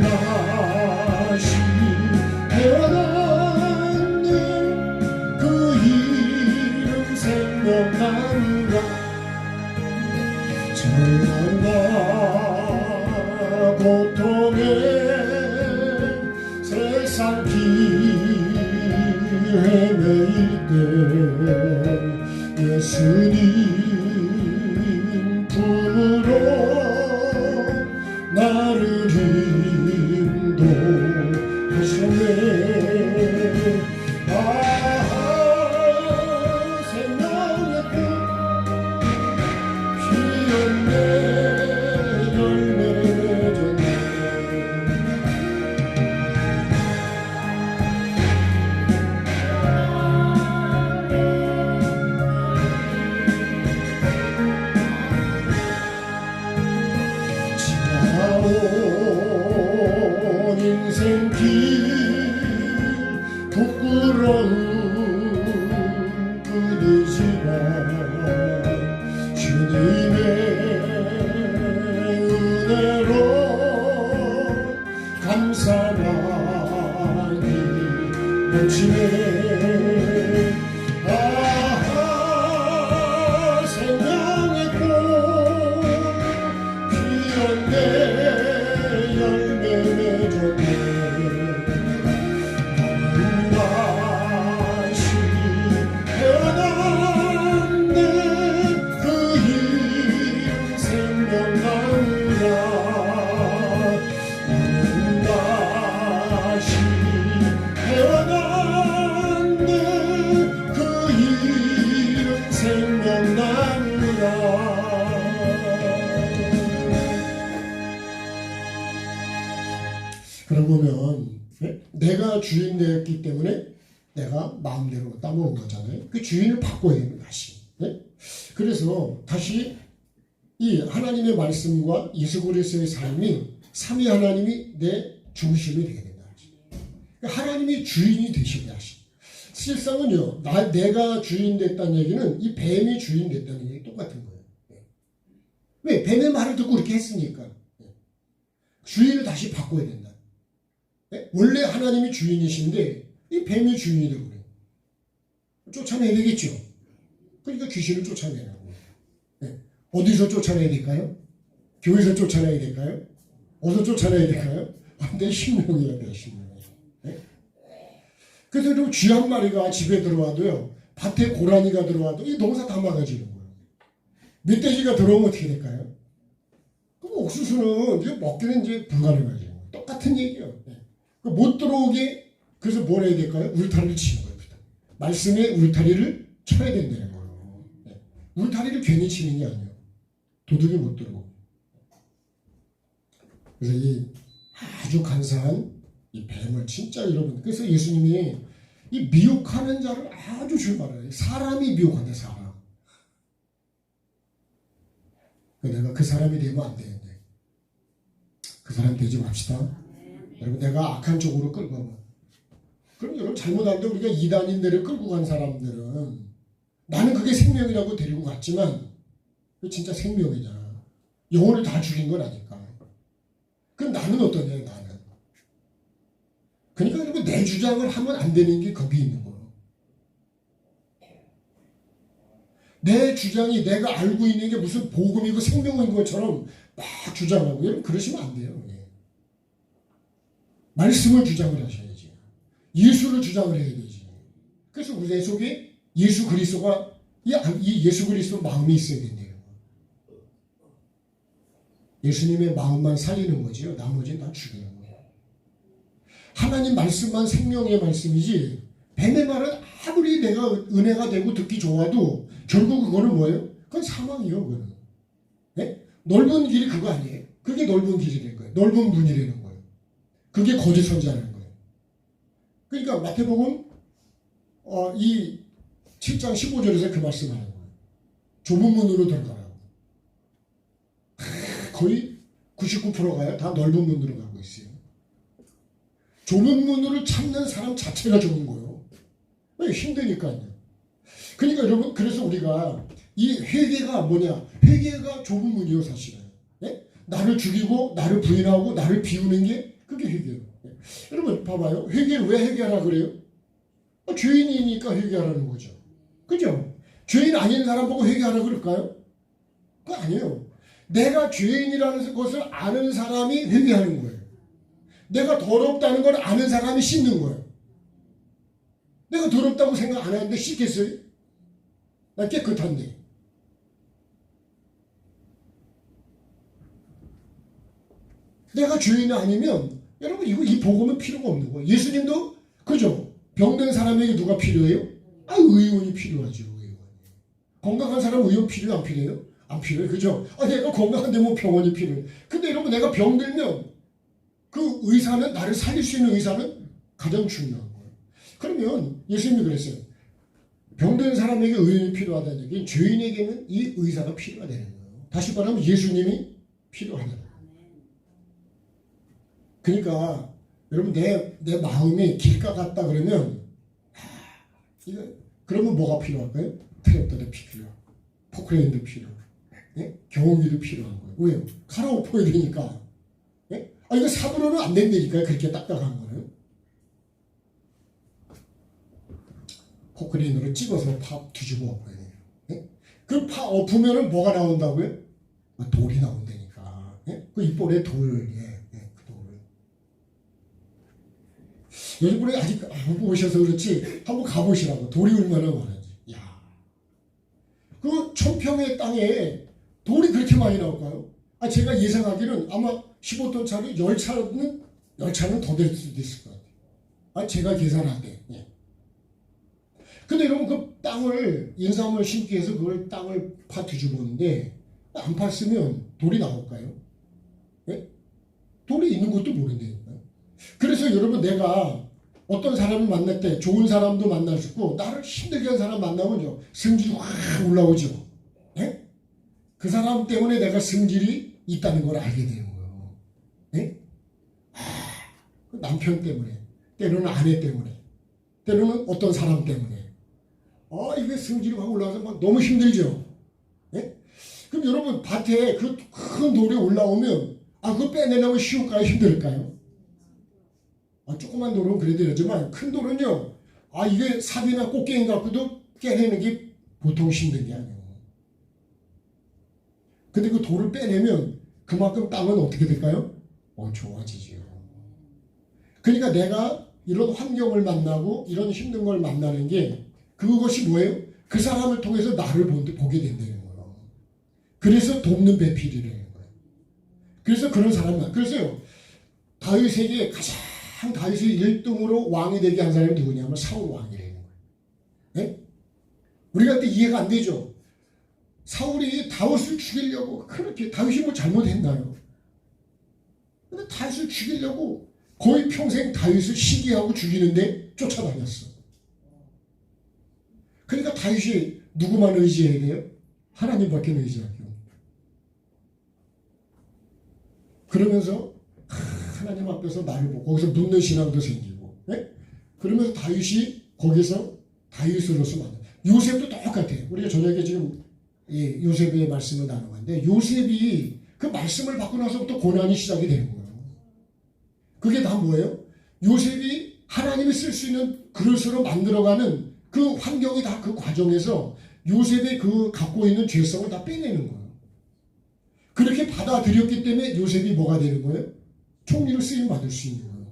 나는 다시 태어났네. 그 이름 생명나무라. 절망과 고통에 세상 길 헤매일 때 예수님 품으로 나를 인도하시네. 생명의 꽃 피었네. 열매 맺었네. 지나온 인생길 부끄러움 뿐이지만 주님의 은혜로 감사하니 넘치네. 생명의 꽃 피었네. 열매 맺었네. 나는 다시 태어났네. 그 이름 생명나무라. 나는 다시 태어났네. 그 이름 생명나무라. 그러고 보면 내가 주인 되었기 때문에 내가 마음대로 따먹은 거잖아요. 그 주인을 바꿔야 됩니다. 다시. 그래서 다시 이 하나님의 말씀과 예수 그리스도의 삶이 삼위 하나님이 내 중심이 되게 된다. 하나님이 주인이 되시게 하시. 실상은요, 내가 주인 됐다는 얘기는 이 뱀이 주인 됐다는 얘기 똑같은 거예요. 왜? 뱀의 말을 듣고 그렇게 했으니까. 주인을 다시 바꿔야 된다. 원래 하나님이 주인이신데 이 뱀이 주인이 되고 그래요. 쫓아내야 되겠죠. 그러니까 귀신을 쫓아내는 거예요. 어디서 쫓아내야 될까요? 교회에서 쫓아내야 될까요? 어디서 쫓아내야 될까요? 내 신명이어야 돼요. 신명. 그래서 쥐 한 마리가 집에 들어와도요, 밭에 고라니가 들어와도 이 농사 다 막아지는 거예요. 멧돼지가 들어오면 어떻게 될까요? 그럼 옥수수는 이제 먹기는 이제 불가능하죠. 똑같은 얘기예요. 못 들어오게, 그래서 뭘 해야 될까요? 울타리를 치는 거예요. 말씀에 울타리를 쳐야 된다는 거예요. 울타리를 괜히 치는 게 아니에요. 도둑이 못 들어오고. 그래서 이 아주 간사한 이 뱀을 진짜 여러분, 그래서 예수님이 이 미혹하는 자를 아주 줄 말아요. 사람이 미혹한다. 사람. 내가 그 사람이 되면 안 되는데 그 사람 되지 맙시다. 여러분 내가 악한 쪽으로 끌고 가면 그럼 여러분 잘못하는데 우리가 이단인들을 끌고 간 사람들은 나는 그게 생명이라고 데리고 갔지만 그게 진짜 생명이냐 영혼을 다 죽인 건 아닐까. 그럼 나는 어떠냐 나는. 그러니까 여러분 내 주장을 하면 안 되는 게 거기 있는 거예요. 내 주장이 내가 알고 있는 게 무슨 복음이고 생명인 것처럼 막 주장하고 여러분 그러시면 안 돼요. 말씀을 주장을 하셔야지. 예수를 주장을 해야 되지. 그래서 우리 속에 예수 그리스도가 이 예수 그리스도 마음이 있어야 된대요. 예수님의 마음만 살리는 거지요. 나머지는 다 죽이는 거예요. 하나님 말씀만 생명의 말씀이지 뱀의 말은 아무리 내가 은혜가 되고 듣기 좋아도 결국 그거는 뭐예요? 그건 사망이요. 그거는. 네? 넓은 길이 그거 아니에요. 그게 넓은 길이라는 거예요. 넓은 문이라는 거예요. 그게 거짓 선지자라는 거예요. 그러니까 마태복음 이 7장 15절에서 그 말씀하는 거예요. 좁은 문으로 들어가라고. 거의 99%가요. 다 넓은 문으로 가고 있어요. 좁은 문으로 찾는 사람 자체가 좁은 거예요. 왜? 힘드니까요. 그러니까 여러분 그래서 우리가 이 회개가 뭐냐? 회개가 좁은 문이요 사실은. 네? 나를 죽이고 나를 부인하고 나를 비우는 게 그게 회개예요. 네? 여러분 봐봐요. 회개를 왜 회개하라 그래요? 죄인이니까 회개하라는 거죠. 그죠? 죄인 아닌 사람 보고 회개하라 그럴까요? 그거 아니에요. 내가 죄인이라는 것을 아는 사람이 회개하는 거예요. 내가 더럽다는 걸 아는 사람이 씻는 거예요. 내가 더럽다고 생각 안 하는데 씻겠어요? 나 깨끗한데. 내가 죄인이 아니면 여러분 이 복음은 필요가 없는 거예요. 예수님도 그죠? 병든 사람에게 누가 필요해요? 의원이 필요하죠. 의원. 건강한 사람 의원 필요해 안 필요해요? 안 필요해. 그죠? 내가 건강한데 뭐 병원이 필요해. 근데 여러분 내가 병들면 그 의사는 나를 살릴 수 있는 의사는 가장 중요한 거예요. 그러면 예수님이 그랬어요. 병든 사람에게 의원이 필요하다는 얘기는 죄인에게는 이 의사가 필요하다는 거예요. 다시 말하면 예수님이 필요하다는 거예요. 그러니까 여러분 내 마음이 길가 같다 그러면 그러면 뭐가 필요할까요? 트랩도도 필요하고 포크레인도 필요하고 경운기도 필요한 거예요. 왜요? 갈아엎어야 되니까. 이거 삽으로는 안 된다니까요. 그렇게 딱딱한 거는. 포크레인으로 찍어서 파 뒤집어 엎어야 돼요. 그 파 엎으면 뭐가 나온다고요? 돌이 나온다니까. 그 이빨에 돌. 그 돌을. 요즘 분이 아직 안 보셔서 그렇지 한번 가보시라고. 돌이 얼마나 많은지. 야, 그 천평의 땅에 돌이 그렇게 많이 나올까요? 제가 예상하기는 아마 15톤 차로 10차는 더 될 수도 있을 것 같아요. 제가 계산하게. 근데 여러분 그 땅을 인삼을 심기 위해서 그걸 땅을 파 뒤집었는데 안 팠으면 돌이 나올까요? 돌이 있는 것도 모른다니까요. 그래서 여러분 내가 어떤 사람을 만날 때 좋은 사람도 만날 수 있고 나를 힘들게 한 사람 만나면요 성질이 확 올라오죠. 그 사람 때문에 내가 성질이 있다는 걸 알게 되는 거예요. 남편 때문에, 때로는 아내 때문에, 때로는 어떤 사람 때문에. 이게 성질이 확 올라와서 막 너무 힘들죠. 그럼 여러분 밭에 그 큰 돌이 올라오면 그거 빼내려면 쉬울까요? 힘들까요? 조그만 돌은 그래도 되지만 큰 돌은요. 이게 삽이나 꽃게임 갖고도 깨내는 게 보통 힘든 게 아니에요. 근데 그 돌을 빼내면 그만큼 땅은 어떻게 될까요? 좋아지죠. 그러니까 내가 이런 환경을 만나고 이런 힘든 걸 만나는 게 그것이 뭐예요? 그 사람을 통해서 나를 보게 된다는 거예요. 그래서 돕는 배필이라는 거예요. 그래서 그런 사람만. 그래서요. 다윗에게 가장 다윗을 1등으로 왕이 되게 한 사람이 누구냐면 사울 왕이라는 거예요. 우리가 그때 이해가 안 되죠. 사울이 다윗을 죽이려고 그렇게 다윗이 뭐 잘못했나요? 근데 다윗을 죽이려고 거의 평생 다윗을 시기하고 죽이는데 쫓아다녔어. 그러니까 다윗이 누구만 의지해야 돼요? 하나님밖에 의지하기. 그러면서 하나님 앞에서 나를 보고 거기서 묻는 신앙도 생기고, 네? 그러면서 다윗이 거기서 다윗으로서 만나. 요셉도 똑같아요. 우리가 저녁에 지금 요셉의 말씀을 나누는데 요셉이 그 말씀을 받고 나서부터 고난이 시작이 되는 거예요. 그게 다 뭐예요? 요셉이 하나님이 쓸 수 있는 그릇으로 만들어가는 그 환경이 다 그 과정에서 요셉의 그 갖고 있는 죄성을 다 빼내는 거예요. 그렇게 받아들였기 때문에 요셉이 뭐가 되는 거예요? 총리를 쓰임 받을 수 있는 거예요.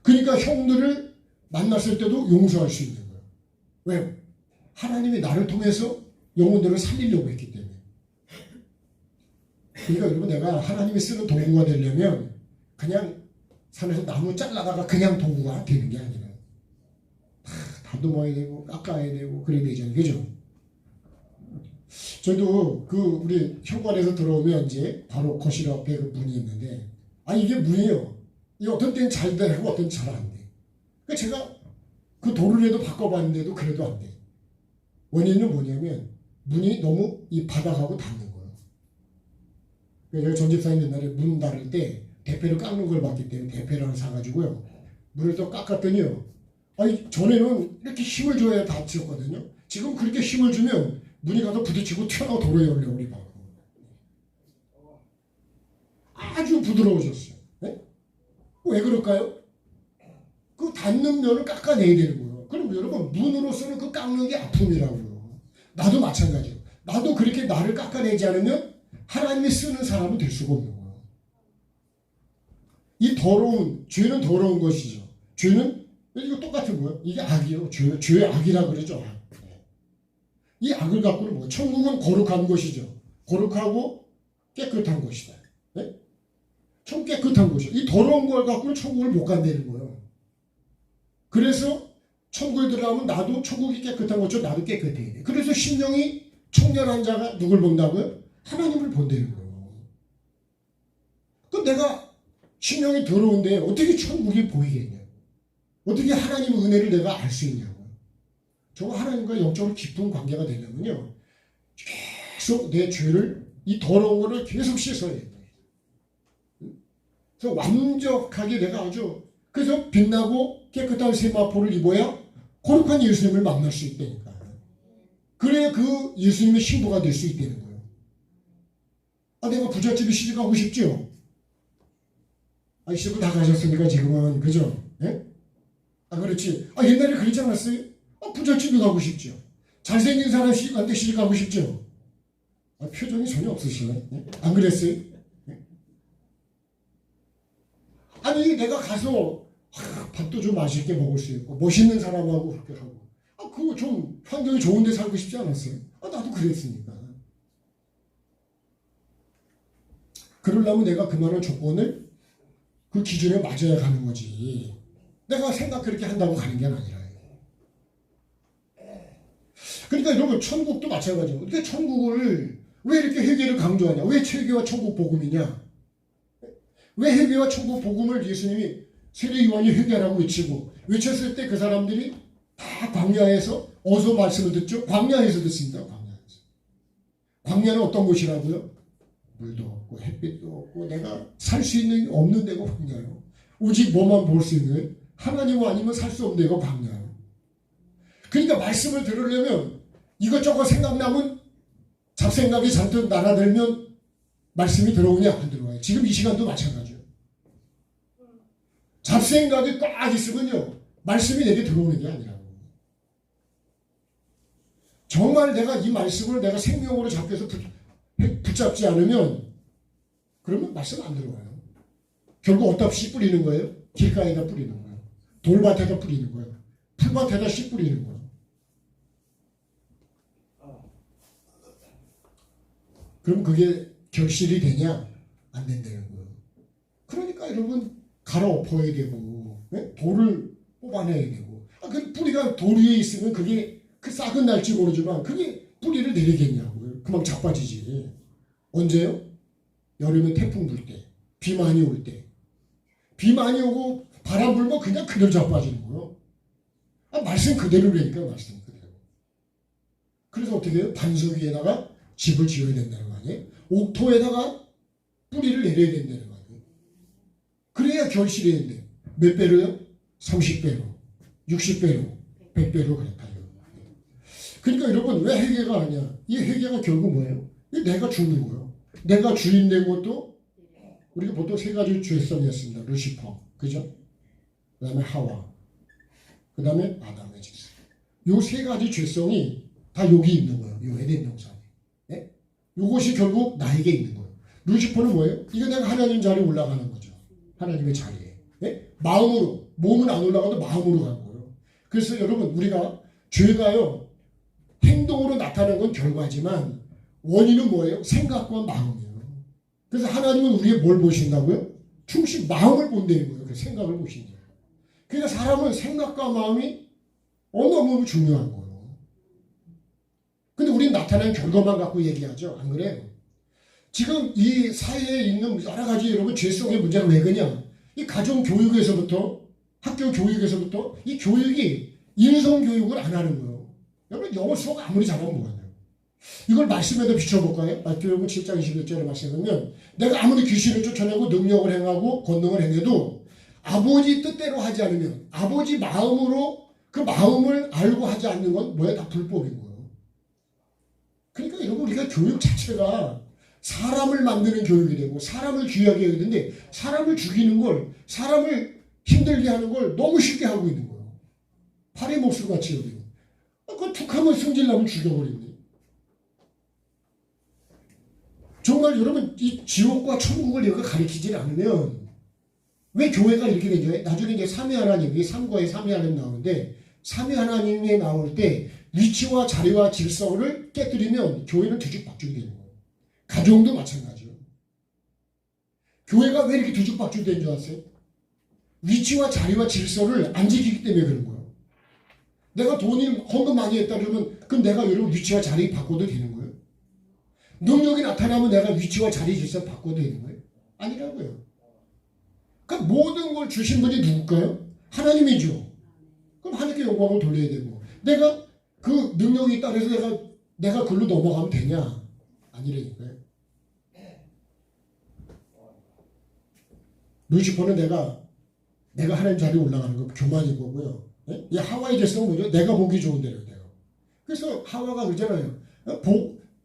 그러니까 형들을 만났을 때도 용서할 수 있는 거예요. 왜요? 하나님이 나를 통해서 영혼들을 살리려고 했기 때문에. 그러니까 여러분, 내가 하나님이 쓰는 도구가 되려면 그냥 산에서 나무 잘라다가 그냥 도구가 되는 게 아니라 다듬어야 되고 깎아야 되고 그래야 되잖아요. 그죠? 저도 그 우리 현관에서 들어오면 이제 바로 거실 앞에 그 문이 있는데, 이게 문이에요. 이게 어떤 때는 잘 되고 어떤 때는 잘 안 돼. 그러니까 제가 그 도르래도 바꿔봤는데도 그래도 안 돼. 원인은 뭐냐면 문이 너무 이 바닥하고 닿는 거예요. 제가 전 집사님 옛날에 문 닫을 때 대패를 깎는 걸 봤기 때문에 대패를 하나 사가지고요. 문을 또 깎았더니요. 전에는 이렇게 힘을 줘야 닫혔거든요. 지금 그렇게 힘을 주면 문이 가서 부딪히고 튀어나와 도로에 올려버리고. 아주 부드러워졌어요. 네? 왜 그럴까요? 그 닿는 면을 깎아내야 되는 거예요. 그럼 여러분, 문으로서는 그 깎는 게 아픔이라고요. 나도 마찬가지예요. 나도 그렇게 나를 깎아내지 않으면 하나님이 쓰는 사람은 될 수가 없는 거예요. 이 더러운, 죄는 더러운 것이죠. 죄는, 이거 똑같은 거예요. 이게 악이에요. 죄의 악이라 그러죠. 악. 이 악을 갖고는 뭐예요? 천국은 거룩한 것이죠. 거룩하고 깨끗한 것이다. 네? 천 깨끗한 것이죠. 이 더러운 걸 갖고는 천국을 못 간다는 거예요. 그래서 천국에 들어가면 나도 천국이 깨끗한 것처럼 나도 깨끗해야 돼. 그래서 심령이 청결한 자가 누굴 본다고요? 하나님을 본다는 거예요. 그럼 내가 심령이 더러운데 어떻게 천국이 보이겠냐? 어떻게 하나님의 은혜를 내가 알 수 있냐고. 저거 하나님과 영적으로 깊은 관계가 되려면요, 계속 내 죄를, 이 더러운 거를 계속 씻어야 돼요. 그래서 완벽하게 내가 아주, 그래서 빛나고 깨끗한 세마포를 입어야 거룩한 예수님을 만날 수 있다니까. 그래야 그 예수님의 신부가 될 수 있다는 거예요. 내가 부잣집에 시집가고 싶죠? 시집을 다 가셨으니까 지금은, 그죠? 예? 그렇지. 옛날에 그러지 않았어요? 부잣집에 가고 싶죠. 잘생긴 사람한테 시집가고 싶죠. 표정이 전혀 없으시네. 네? 안 그랬어요? 네? 내가 가서 밥도 좀 맛있게 먹을 수 있고 멋있는 사람하고 그렇게 하고 그거 좀 환경이 좋은 데 살고 싶지 않았어요? 나도 그랬으니까. 그러려면 내가 그만한 조건을 그 기준에 맞아야 가는 거지. 내가 생각 그렇게 한다고 가는 게 아니라. 그러니까 여러분, 천국도 마찬가지예요. 그러니까 천국을 왜 이렇게 회개를 강조하냐? 왜 회개와 천국 복음이냐? 왜 회개와 천국 복음을 예수님이 세례 요한이 회개하라고 외쳤을 때 그 사람들이 다 광야에서 어디서 말씀을 듣죠? 광야에서 듣습니다. 광야에서. 광야는 어떤 곳이라고요? 물도 없고 햇빛도 없고 내가 살 수 있는 게 없는 데가 광야예요. 오직 뭐만 볼 수 있는 하나님 아니면 살 수 없는 데가 광야예요. 그러니까 말씀을 들으려면 이것저것 생각나면 잡생각이 잔뜩 날아들면 말씀이 들어오냐 안 들어와요. 지금 이 시간도 마찬가지예요. 잡생각이 꽉 있으면요 말씀이 내게 들어오는 게 아니라고. 정말 내가 이 말씀을 내가 생명으로 잡혀서 붙잡지 않으면 그러면 말씀 안 들어와요. 결국 어디다 씨 뿌리는 거예요? 길가에다 뿌리는 거예요. 돌밭에다 뿌리는 거예요. 풀밭에다 씨 뿌리는 거예요. 그럼 그게 결실이 되냐? 안 된다는 거예요. 그러니까 여러분 갈아엎어야 되고, 네? 돌을 뽑아내야 되고. 그 뿌리가 돌 위에 있으면 그게 그 싹은 날지 모르지만 그게 뿌리를 내리겠냐고요. 금방 자빠지지. 언제요? 여름에 태풍 불 때, 비 많이 올 때. 비 많이 오고 바람 불면 그냥 그대로 자빠지는 거예요. 말씀 그대로라니까 말씀 그대로. 그래서 어떻게 해요? 반석 위에다가 집을 지어야 된다는 거 아니에요? 옥토에다가 뿌리를 내려야 된다는 거 아니에요? 그래야 결실이 있는데 몇 배로요? 30배로, 60배로, 100배로 그랬다요. 그러니까 여러분 왜 회개가 아니야? 이 회개가 결국 뭐예요? 내가 죽는 거예요. 내가 주인 된 것도 우리가 보통 세 가지 죄성이었습니다. 루시퍼, 그죠? 그 다음에 하와, 그 다음에 아담의 죄성. 요 세 가지 죄성이 다 여기 있는 거예요. 요 에덴 동산에. 예? 요것이 결국 나에게 있는 거예요. 루시퍼는 뭐예요? 이거 내가 하나님 자리에 올라가는 거죠. 하나님의 자리에. 예? 마음으로, 몸은 안 올라가도 마음으로 간 거예요. 그래서 여러분 우리가 죄가요 행동으로 나타나는 건 결과지만 원인은 뭐예요? 생각과 마음이에요. 그래서 하나님은 우리의 뭘 보신다고요? 충실 마음을 본다는 거예요. 그 생각을 보신대요. 그러니까 사람은 생각과 마음이 너무 중요한 거예요. 근데 우리는 나타나는 결과만 갖고 얘기하죠. 안 그래요? 지금 이 사회에 있는 여러 가지 여러분 죄성의 문제가 왜 그러냐? 이 가정 교육에서부터 학교 교육에서부터 이 교육이 인성 교육을 안 하는 거예요. 여러분 영어 수업 아무리 잘하면 뭐가 돼요? 이걸 말씀에도 비춰볼까요? 마태복음 7장 21절에 말씀하면 내가 아무리 귀신을 쫓아내고 능력을 행하고 권능을 행해도 아버지 뜻대로 하지 않으면 아버지 마음으로 그 마음을 알고 하지 않는 건 뭐야? 다 불법인 거예요. 그러니까 여러분 우리가 교육 자체가 사람을 만드는 교육이 되고 사람을 귀하게 해야 되는데 사람을 죽이는 걸 사람을 힘들게 하는 걸 너무 쉽게 하고 있는 거예요. 팔의 몫을 같이 여기고 그 툭하면 승질나면 죽여버리네. 정말 여러분 이 지옥과 천국을 여기가 가리키질 않으면 왜 교회가 이렇게 되죠? 나중에 이제 삼위 하나님, 이 삼과의 삼위 하나님 나오는데 삼위 하나님이 나올 때 위치와 자리와 질서를 깨뜨리면 교회는 뒤죽박죽이 되는 거예요. 가정도 마찬가지예요. 교회가 왜 이렇게 뒤죽박죽이 된 줄 아세요? 위치와 자리와 질서를 안 지키기 때문에 그런 거예요. 내가 돈이 헌금 많이 했다 그러면 그럼 내가 여러분 위치와 자리 바꿔도 되는 거예요? 능력이 나타나면 내가 위치와 자리 질서 바꿔도 되는 거예요? 아니라고요. 그러니까 모든 걸 주신 분이 누굴까요? 하나님이죠. 그럼 하나님께 영광을 돌려야 되고 내가 그 능력이 있다 그래서 내가 글로 넘어가면 되냐? 아니라니까요. 루시퍼는 내가 하나님 자리에 올라가는 거 교만인 거고요. 예? 이 하와의 죄성은 뭐죠? 내가 보기 좋은 대로 돼요. 그래서 하와가 그러잖아요.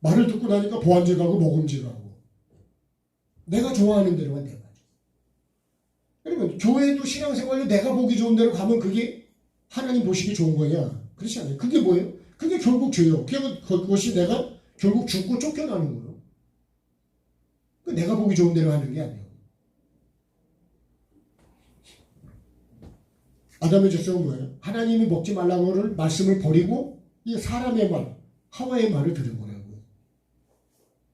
말을 듣고 나니까 보안직하고 먹음직하고 내가 좋아하는 대로만 돼가지고. 여러분 교회도 신앙생활로 내가 보기 좋은 대로 가면 그게 하나님 보시기 좋은 거냐? 그렇지 않아요. 그게 뭐예요? 그게 결국 죄요. 그것이 내가 결국 죽고 쫓겨나는 거예요. 내가 보기 좋은 대로 하는 게 아니에요. 아담의 죄성은 뭐예요? 하나님이 먹지 말라고를 말씀을 버리고 이 사람의 말, 하와의 말을 들은 거라고요.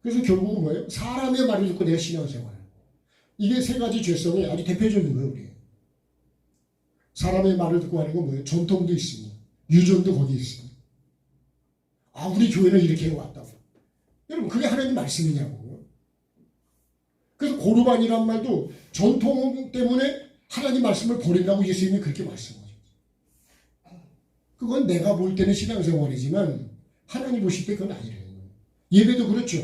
그래서 결국은 뭐예요? 사람의 말을 듣고 내가 신앙생활. 이게 세 가지 죄성이 아주 대표적인 거예요, 우리. 사람의 말을 듣고 하는 건 뭐예요? 전통도 있으니, 유전도 거기 있으니. 아, 우리 교회는 이렇게 해왔다고. 여러분, 그게 하나님 말씀이냐고. 그래서 고르반이란 말도 전통 때문에 하나님 말씀을 버린다고 예수님이 그렇게 말씀하셨어요. 그건 내가 볼 때는 신앙생활이지만 하나님 보실 때 그건 아니래요. 예배도 그렇죠.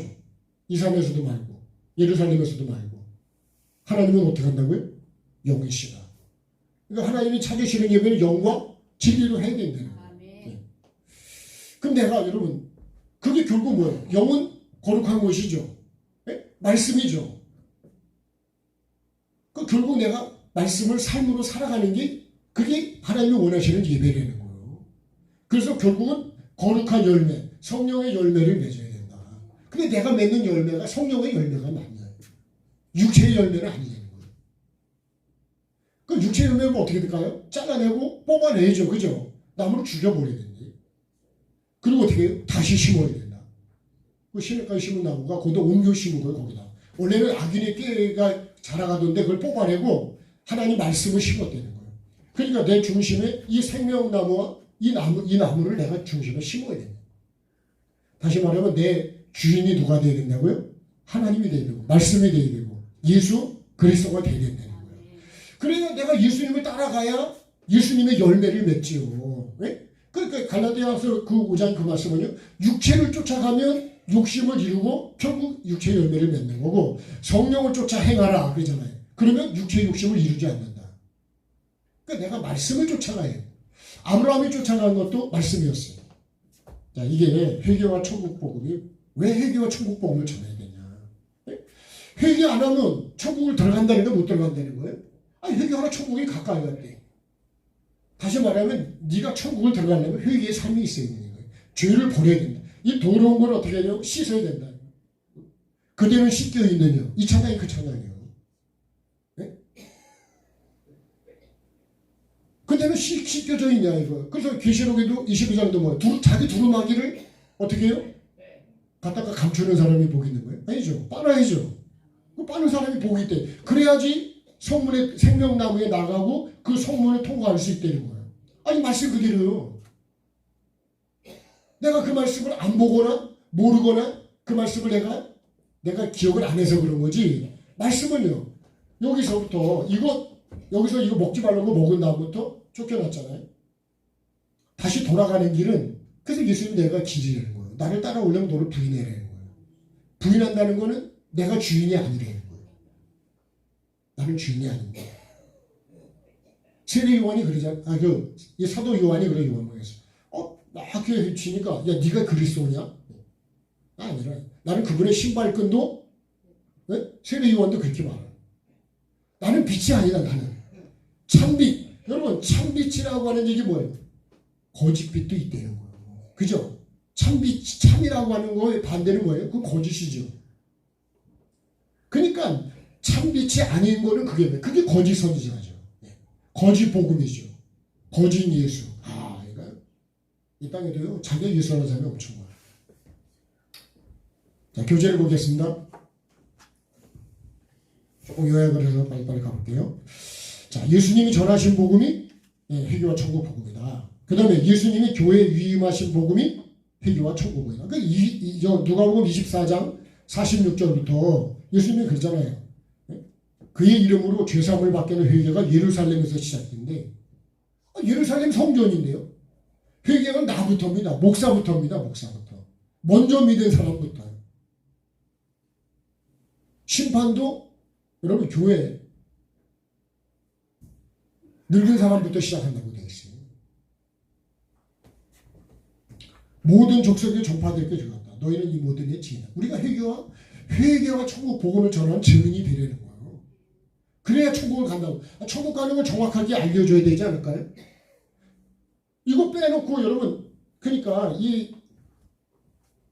이산에서도 말고 예루살렘에서도 말고 하나님은 어떻게 한다고요? 영이시다. 그러니까 하나님이 찾으시는 예배는 영과 진리로 해야 된다는 거예요. 네. 그럼 내가 여러분 그게 결국 뭐예요? 영은 거룩한 것이죠. 네? 말씀이죠. 그 결국 내가 말씀을 삶으로 살아가는 게 그게 하나님이 원하시는 예배라는 거예요. 그래서 결국은 거룩한 열매, 성령의 열매를 맺어야 된다. 근데 내가 맺는 열매가 성령의 열매가 맞냐? 육체의 열매는 아니냐는 거예요. 그 육체의 열매는 어떻게 될까요? 잘라내고 뽑아내죠. 그죠? 나무를 죽여버려야 되는데. 그리고 어떻게 해요? 다시 심어야 된다. 그 시냇가에 심은 나무가 거기다 옮겨 심은 거예요. 거기다. 원래는 악인의 깨가 자라가던데 그걸 뽑아내고 하나님 말씀을 심었다는 거예요. 그러니까 내 중심에 이 생명나무와 이 나무를 내가 중심에 심어야 됩니다. 다시 말하면 내 주인이 누가 되어야 된다고요? 하나님이 되어야 되고 말씀이 되어야 되고 예수 그리스도가 되어야 된다는 거예요. 그래야 내가 예수님을 따라가야 예수님의 열매를 맺지요. 네? 그러니까 갈라디아서 그 5장 그 말씀은요. 육체를 쫓아가면 욕심을 이루고 결국 육체의 열매를 맺는 거고 성령을 쫓아 행하라 그러잖아요. 그러면 육체의 욕심을 이루지 않는다. 그러니까 내가 말씀을 쫓아가요. 아브라함이 쫓아간 것도 말씀이었어요. 자, 이게 회개와 천국 복음이 왜 회개와 천국 복음을 전해야 되냐? 회개 안 하면 천국을 들어간다는 게 못 들어간다는 거예요? 아니, 회개하라 천국이 가까이 갔대. 다시 말하면 네가 천국을 들어가려면 회개의 삶이 있어야 되는 거예요. 죄를 버려야 된다. 이 더러운 걸 어떻게 하냐고 씻어야 된다. 그대는 씻겨 있느냐? 이 찬양이 그 찬양이에요. 네? 그대는 씻겨져 있냐 이거. 그래서 계시록에도 22장도 뭐 자기 두루마기를 어떻게 해요? 갖다가 감추는 사람이 복이 있는 거예요? 아니죠. 빨아야죠. 그 빠는 사람이 복이 있대. 그래야지 성문의 생명나무에 나가고 그 성문을 통과할 수 있다는 거예요. 아니 말씀 그대로요. 내가 그 말씀을 안 보거나 모르거나 그 말씀을 내가 기억을 안 해서 그런 거지. 말씀은요. 여기서부터 여기서 이거 먹지 말라고 먹은 다음부터 쫓겨났잖아요. 다시 돌아가는 길은 그래서 예수님 내가 길이라는 거예요. 나를 따라오려면 너를 부인해라는 거예요. 부인한다는 거는 내가 주인이 아니라는 거예요. 나는 주인이 아닌 거예요. 세례 요한이 그러잖아. 이 사도 요한이 그래 요한복음에서. 나 그게 지니까 야 네가 그리스도냐? 아니라 나는 그분의 신발끈도 네? 세례 요한도 그렇게 말해요. 나는 빛이 아니다. 나는 참빛. 여러분 참빛이라고 하는 얘기 뭐예요? 거짓빛도 있다는 거예요. 그죠? 참빛, 참이라고 하는 거의 반대는 뭐예요? 그 거짓이죠. 그러니까 참빛이 아닌 거는 그게 거짓 선지자죠. 거짓 복음이죠. 거짓 예수. 그러니까 이 땅에도요 자기가 예수라는 사람이 엄청 많아요. 자, 교재를 보겠습니다. 조금 요약을 해서 빨리빨리 가볼게요. 자, 예수님이 전하신 복음이 회개와 천국 복음이다. 그 다음에 예수님이 교회에 위임하신 복음이 회개와 천국 복음이다. 그러니까 누가복음 24장 46절부터 예수님이 그러잖아요. 그의 이름으로 죄사함을 받게는 회개가 예루살렘에서 시작된데 예루살렘 성전인데요. 회개는 나부터입니다. 목사부터입니다. 목사부터. 먼저 믿은 사람부터요. 심판도 여러분 교회 늙은 사람부터 시작한다고 되어 있어요. 모든 족속의 종파들께 주었다. 너희는 이 모든 의 지혜다. 우리가 회개와 천국 복음을 전하는 증인이 되려는 거예요. 그래야 천국을 간다고. 천국 가는 걸 정확하게 알려줘야 되지 않을까요? 이거 빼놓고 여러분 그러니까 이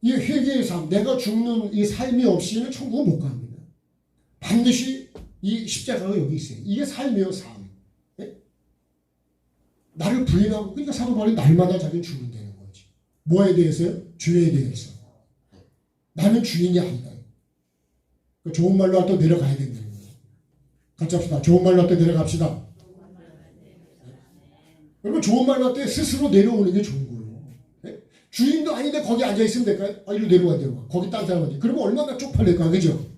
회개의 삶, 내가 죽는 이 삶이 없이는 천국을 못 갑니다. 반드시 이 십자가가 여기 있어요. 이게 삶이에요, 삶. 네? 나를 부인하고 그러니까 사도 바울이 날마다 자기는 죽는다는 거지. 뭐에 대해서요? 죄에 대해서. 나는 주인이 아니다. 좋은 말로 할 때 내려가야 된다는 거예요. 같이 합시다. 좋은 말로 할 때 내려갑시다. 여러분 좋은 말로 할 때 스스로 내려오는 게 좋은 거예요. 네? 주인도 아닌데 거기 앉아있으면 될까요? 이리로 내려와. 거기 딴 사람한테. 그러면 얼마나 쪽팔릴까, 그죠?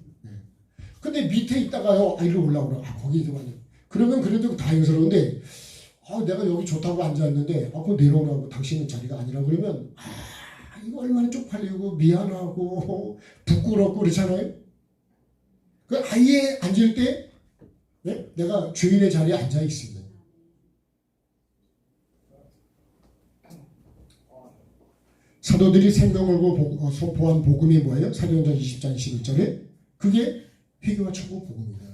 근데 밑에 있다가요, 이리로 올라오라. 거기 있으면 그러면 그래도 다행스러운데, 내가 여기 좋다고 앉았는데, 그거 내려오라고 당신은 자리가 아니라 그러면, 이거 얼마나 쪽팔리고, 미안하고, 부끄럽고 그렇잖아요? 그 아예 앉을 때, 네? 내가 주인의 자리에 앉아있습니다. 사도들이 생명을 선포한 복음이 뭐예요? 사도행전 20장 21절에 그게 회개와 천국 복음이다.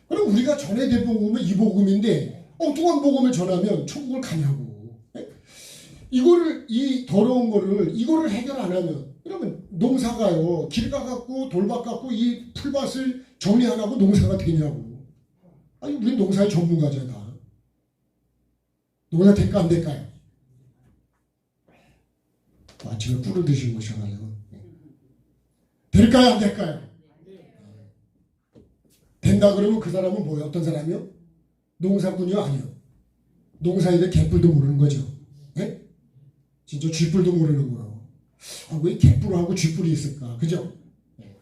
그럼 우리가 전해야 될 복음은 이 복음인데 엉뚱한 복음을 전하면 천국을 가냐고. 이 더러운 이거를 해결 안 하면 그러면 농사가요. 길 가갖고 돌밭 갖고 이 풀밭을 정리 안 하고 농사가 되냐고. 우리 농사의 전문가잖아. 농사 될까 안 될까요? 아침에 꿀을 드시고 오셔가지고 될까요 안 될까요? 된다 그러면 그 사람은 뭐예요? 어떤 사람이요? 농사꾼이요? 아니요. 농사에 대해 개뿔도 모르는 거죠. 네? 진짜 쥐뿔도 모르는 거예요. 왜 개뿔하고 쥐뿔이 있을까? 그죠? 네.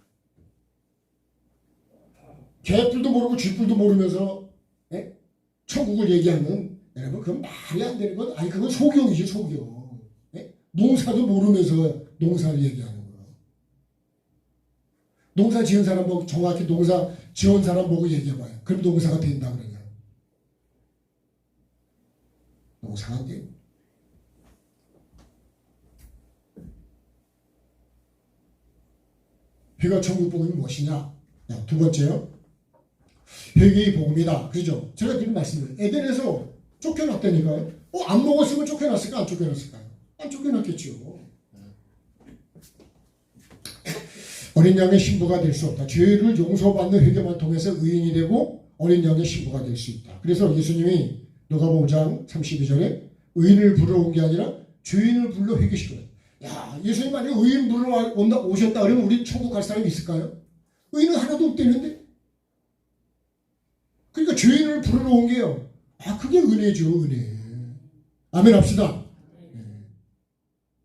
개뿔도 모르고 쥐뿔도 모르면서 네? 천국을 얘기하면 여러분 그건 말이 안 되는 건 그건 소경이지 소경. 농사도 모르면서 농사를 얘기하는 거예요. 농사 지은 사람 보고, 정확히 농사 지은 사람 보고 얘기해봐요. 그럼 농사가 된다 그러냐? 농사가 안 돼요. 회가 천국 복음이 무엇이냐? 두 번째요. 회개의 복음이다. 그죠? 제가 드린 말씀을 에덴에서 쫓겨났다니까요. 안 먹었으면 쫓겨났을까? 안 쫓겨났을까요? 안 쫓겨났겠죠. 어린 양의 신부가 될 수 없다. 죄를 용서받는 회개만 통해서 의인이 되고 어린 양의 신부가 될 수 있다. 그래서 예수님이 누가복음 5장 32절에 의인을 부르러 온 게 아니라 죄인을 불러 회개시켜요. 야, 예수님 만약에 의인 부르러 오셨다 그러면 우리 천국 갈 사람이 있을까요? 의인은 하나도 없다는데. 그러니까 죄인을 부르러 온 게요. 그게 은혜죠, 은혜. 아멘 합시다.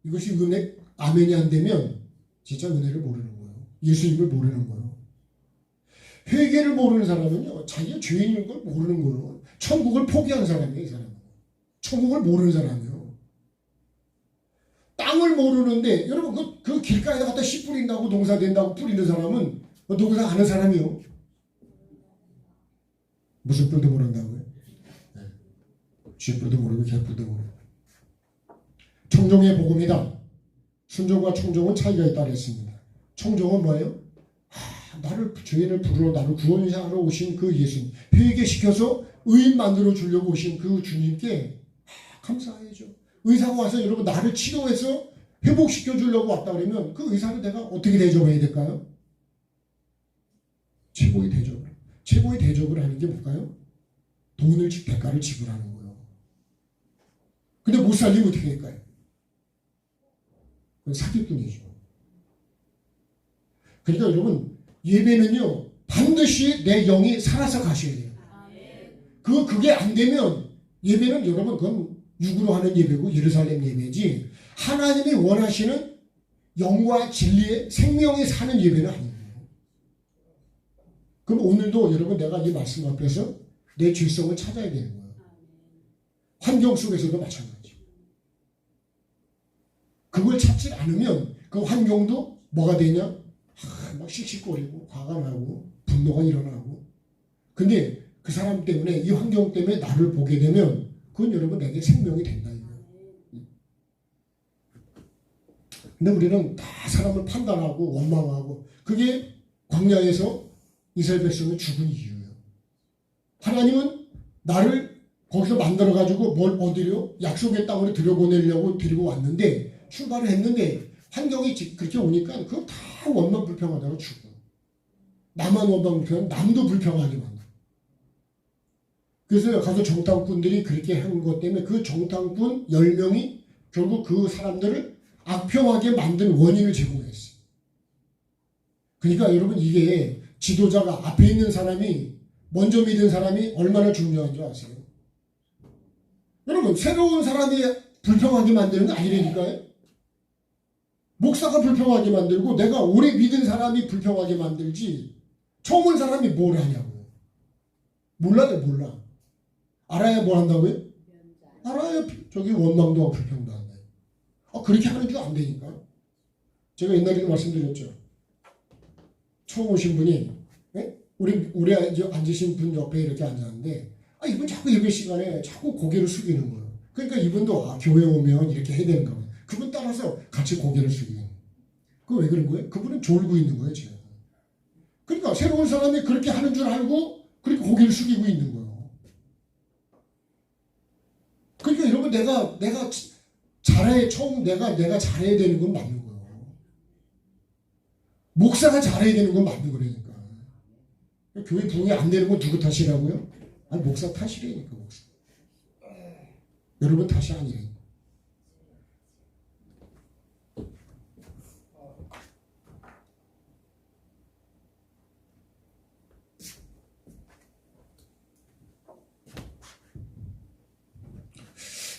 이것이 은혜, 아멘이 안 되면 진짜 은혜를 모르는 거예요. 예수님을 모르는 거예요. 회개를 모르는 사람은요, 자기가 죄인인 걸 모르는 거예요. 천국을 포기한 사람이에요, 이 사람은. 천국을 모르는 사람이에요. 땅을 모르는데, 여러분, 그 길가에다 갖다 씨 뿌린다고 농사 된다고 뿌리는 사람은 농사 아는 사람이요. 무슨 뿔도 모른다고요? 쥐뿔도 모르고 개뿔도 모르고. 청종의 복음이다. 순종과 청종은 차이가 있다 그랬습니다. 청종은 뭐예요? 나를 죄인을 부르러 나를 구원하러 오신 그 예수님, 회개시켜서 의인 만들어 주려고 오신 그 주님께 감사해야죠. 의사가 와서 여러분 나를 치료해서 회복시켜 주려고 왔다 그러면 그 의사를 내가 어떻게 대접해야 될까요? 최고의 대접을. 최고의 대접을 하는 게 뭘까요? 돈을 대가를 지불하는 거예요. 근데 못 살리면 어떻게 될까요? 그건 사기꾼이죠. 그러니까 여러분 예배는요 반드시 내 영이 살아서 가셔야 돼요. 그게 안 되면 예배는 여러분 그건 육으로 하는 예배고 예루살렘 예배지 하나님이 원하시는 영과 진리의 생명이 사는 예배는 아니에요. 그럼 오늘도 여러분 내가 이 말씀 앞에서 내 죄성을 찾아야 되는 거예요. 환경 속에서도 마찬가지. 그걸 찾지 않으면 그 환경도 뭐가 되냐? 막 씩씩거리고 화가 나고 분노가 일어나고. 근데 그 사람 때문에 이 환경 때문에 나를 보게 되면 그건 여러분 내게 생명이 된다 이거예요. 근데 우리는 다 사람을 판단하고 원망하고 그게 광야에서 이스라엘 백성이 죽은 이유예요. 하나님은 나를 거기서 만들어가지고 뭘 어디로 약속의 땅으로 들여보내려고 데리고 왔는데 출발을 했는데 환경이 그렇게 오니까 그거 다 원망 불평하다가 죽어. 나만 원망 불평, 남도 불평하게 만들어. 그래서 가서 정탐꾼들이 그렇게 한 것 때문에 그 정탐꾼 10명이 결국 그 사람들을 악평하게 만든 원인을 제공했어요. 그러니까 여러분 이게 지도자가 앞에 있는 사람이 먼저 믿은 사람이 얼마나 중요한 줄 아세요? 여러분 새로운 사람이 불평하게 만드는 거 아니라니까요. 목사가 불평하게 만들고 내가 오래 믿은 사람이 불평하게 만들지 처음 온 사람이 뭘 하냐고요. 몰라요. 몰라. 알아야 뭘 한다고요? 알아야 저기 원망도 하고 불평도 한다요. 그렇게 하는 줄 안 되니까. 제가 옛날에도 말씀드렸죠. 처음 오신 분이 우리 앉으신 분 옆에 이렇게 앉았는데 이분 자꾸 예배 시간에 자꾸 고개를 숙이는 거예요. 그러니까 이분도 교회 오면 이렇게 해야 되는가 봐요. 그분 따라서 같이 고개를 숙이는 거예요. 그거 왜 그런 거예요? 그분은 졸고 있는 거예요. 지금. 그러니까 새로운 사람이 그렇게 하는 줄 알고 그렇게 고개를 숙이고 있는 거예요. 그러니까 여러분 내가 잘해 처음 내가 잘해야 되는 건 맞는 거예요. 목사가 잘해야 되는 건 맞는 거라니까. 교회 부흥이 안 되는 건 누구 탓이라고요? 목사 탓이라니까 목사. 여러분 탓이 아니라니까.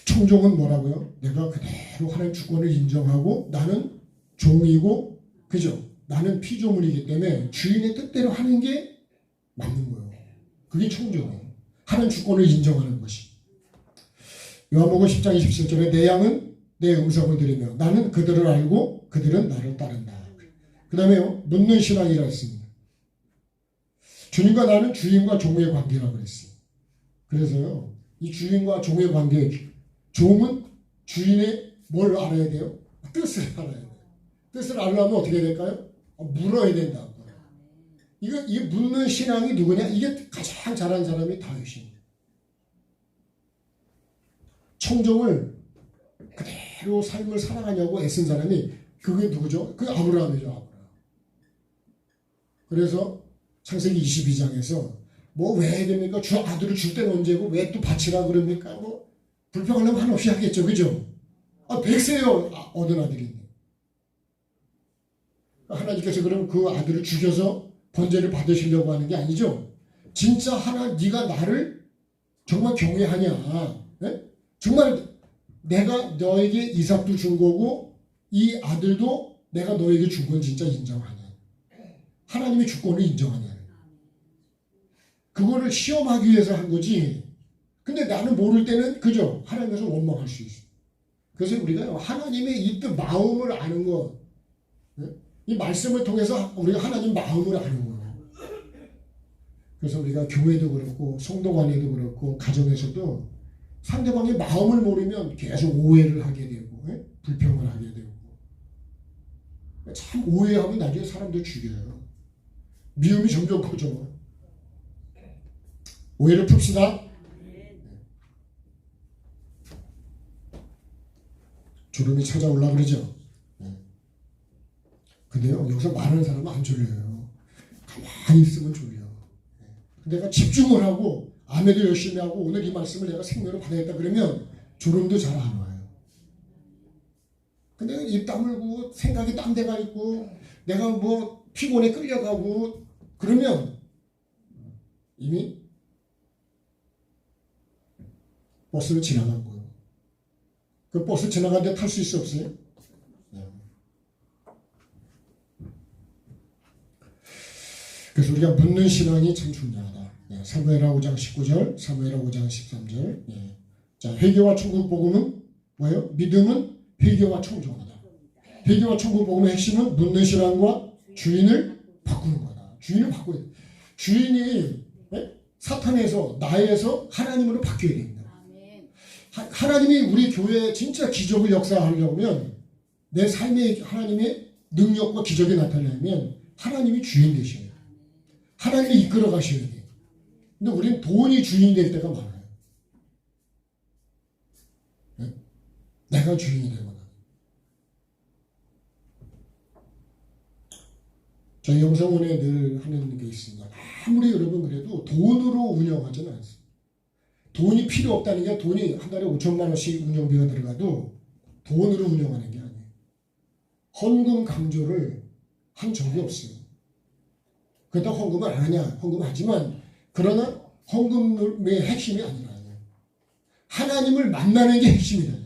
청종은 뭐라고요? 내가 그대로 하나님 주권을 인정하고 나는 종이고 그죠? 나는 피조물이기 때문에 주인의 뜻대로 하는 게 맞는 거예요. 그게 청종이에요. 하나님 주권을 인정하는 것이. 요한복음 10장 27절에 내 양은 내 음성을 들으며 나는 그들을 알고 그들은 나를 따른다. 그 다음에요, 묻는 신앙이라 했습니다. 주님과 나는 주인과 종의 관계라고 그랬어요. 그래서요, 이 주인과 종의 관계, 종은 주인의 뭘 알아야 돼요? 뜻을 알아야 돼요. 뜻을 알려면 어떻게 될까요? 물어야 된다고. 이게 묻는 신앙이 누구냐? 이게 가장 잘한 사람이 다윗입니다. 청종을 그대로 삶을 살아가냐고 애쓴 사람이 그게 누구죠? 그 아브라함이죠. 아브라함. 그래서 창세기 22장에서 뭐 왜 해야 됩니까? 주 아들을 줄 때는 언제고 왜 또 바치라 그럽니까? 뭐 불평하려면 한없이 하겠죠. 그죠? 100세요 얻은 아들인데. 하나님께서 그럼 그 아들을 죽여서 번제를 받으시려고 하는 게 아니죠. 진짜 네가 나를 정말 경외하냐? 네? 정말 내가 너에게 이삭도 준 거고 이 아들도 내가 너에게 준 건 진짜 인정하냐? 하나님의 주권을 인정하냐? 그거를 시험하기 위해서 한 거지. 근데 나는 모를 때는 그죠? 하나님께서 원망할 수 있어. 그래서 우리가 하나님의 이 뜻 마음을 아는 거, 이 말씀을 통해서 우리가 하나님 마음을 아는 거예요. 그래서 우리가 교회도 그렇고 성도 간에도 그렇고 가정에서도 상대방의 마음을 모르면 계속 오해를 하게 되고 불평을 하게 되고 참 오해하면 나중에 사람도 죽여요. 미움이 점점 커져. 오해를 풉시다. 졸음이 찾아올라 그러죠. 근데요, 여기서 말하는 사람은 안 졸려요. 가만히 있으면 졸려. 내가 집중을 하고 아멘도 열심히 하고 오늘 이 말씀을 내가 생명으로 받아야겠다 그러면 졸음도 잘 안 와요. 근데 입 다물고 생각이 딴 데가 있고 내가 뭐 피곤에 끌려가고 그러면 이미 버스를 지나간 거예요. 그 버스 지나가는데 탈 수 있어 없어요? 그래서 우리가 묻는 신앙이 참 중요하다. 사무엘하 5장 19절, 사무엘하 5장 13절. 자, 회개와 천국 복음은 뭐예요? 믿음은 회개와 청정이다. 회개와 천국 복음의 핵심은 묻는 신앙과 주인을 바꾸는 거다. 주인을 바꿔야 돼. 주인이 사탄에서 나에서 하나님으로 바뀌어야 됩니다. 하나님이 우리 교회에 진짜 기적을 역사하려면 내 삶에 하나님의 능력과 기적이 나타나려면 하나님이 주인 되셔야 돼요. 하나님이 이끌어 가셔야 돼요. 근데 우리는 돈이 주인이 될 때가 많아요. 내가 주인이 되거나. 저희 영성원에 늘 하는 게 있습니다. 아무리 여러분 그래도 돈으로 운영하지는 않습니다. 돈이 필요 없다는 게 돈이 한 달에 5천만 원씩 운영비가 들어가도 돈으로 운영하는 게 아니에요. 헌금 강조를 한 적이 없어요. 그렇다고 헌금을 안 하냐? 헌금하지만 그러나 헌금의 핵심이 아니라 하나님을 만나는 게 핵심이다.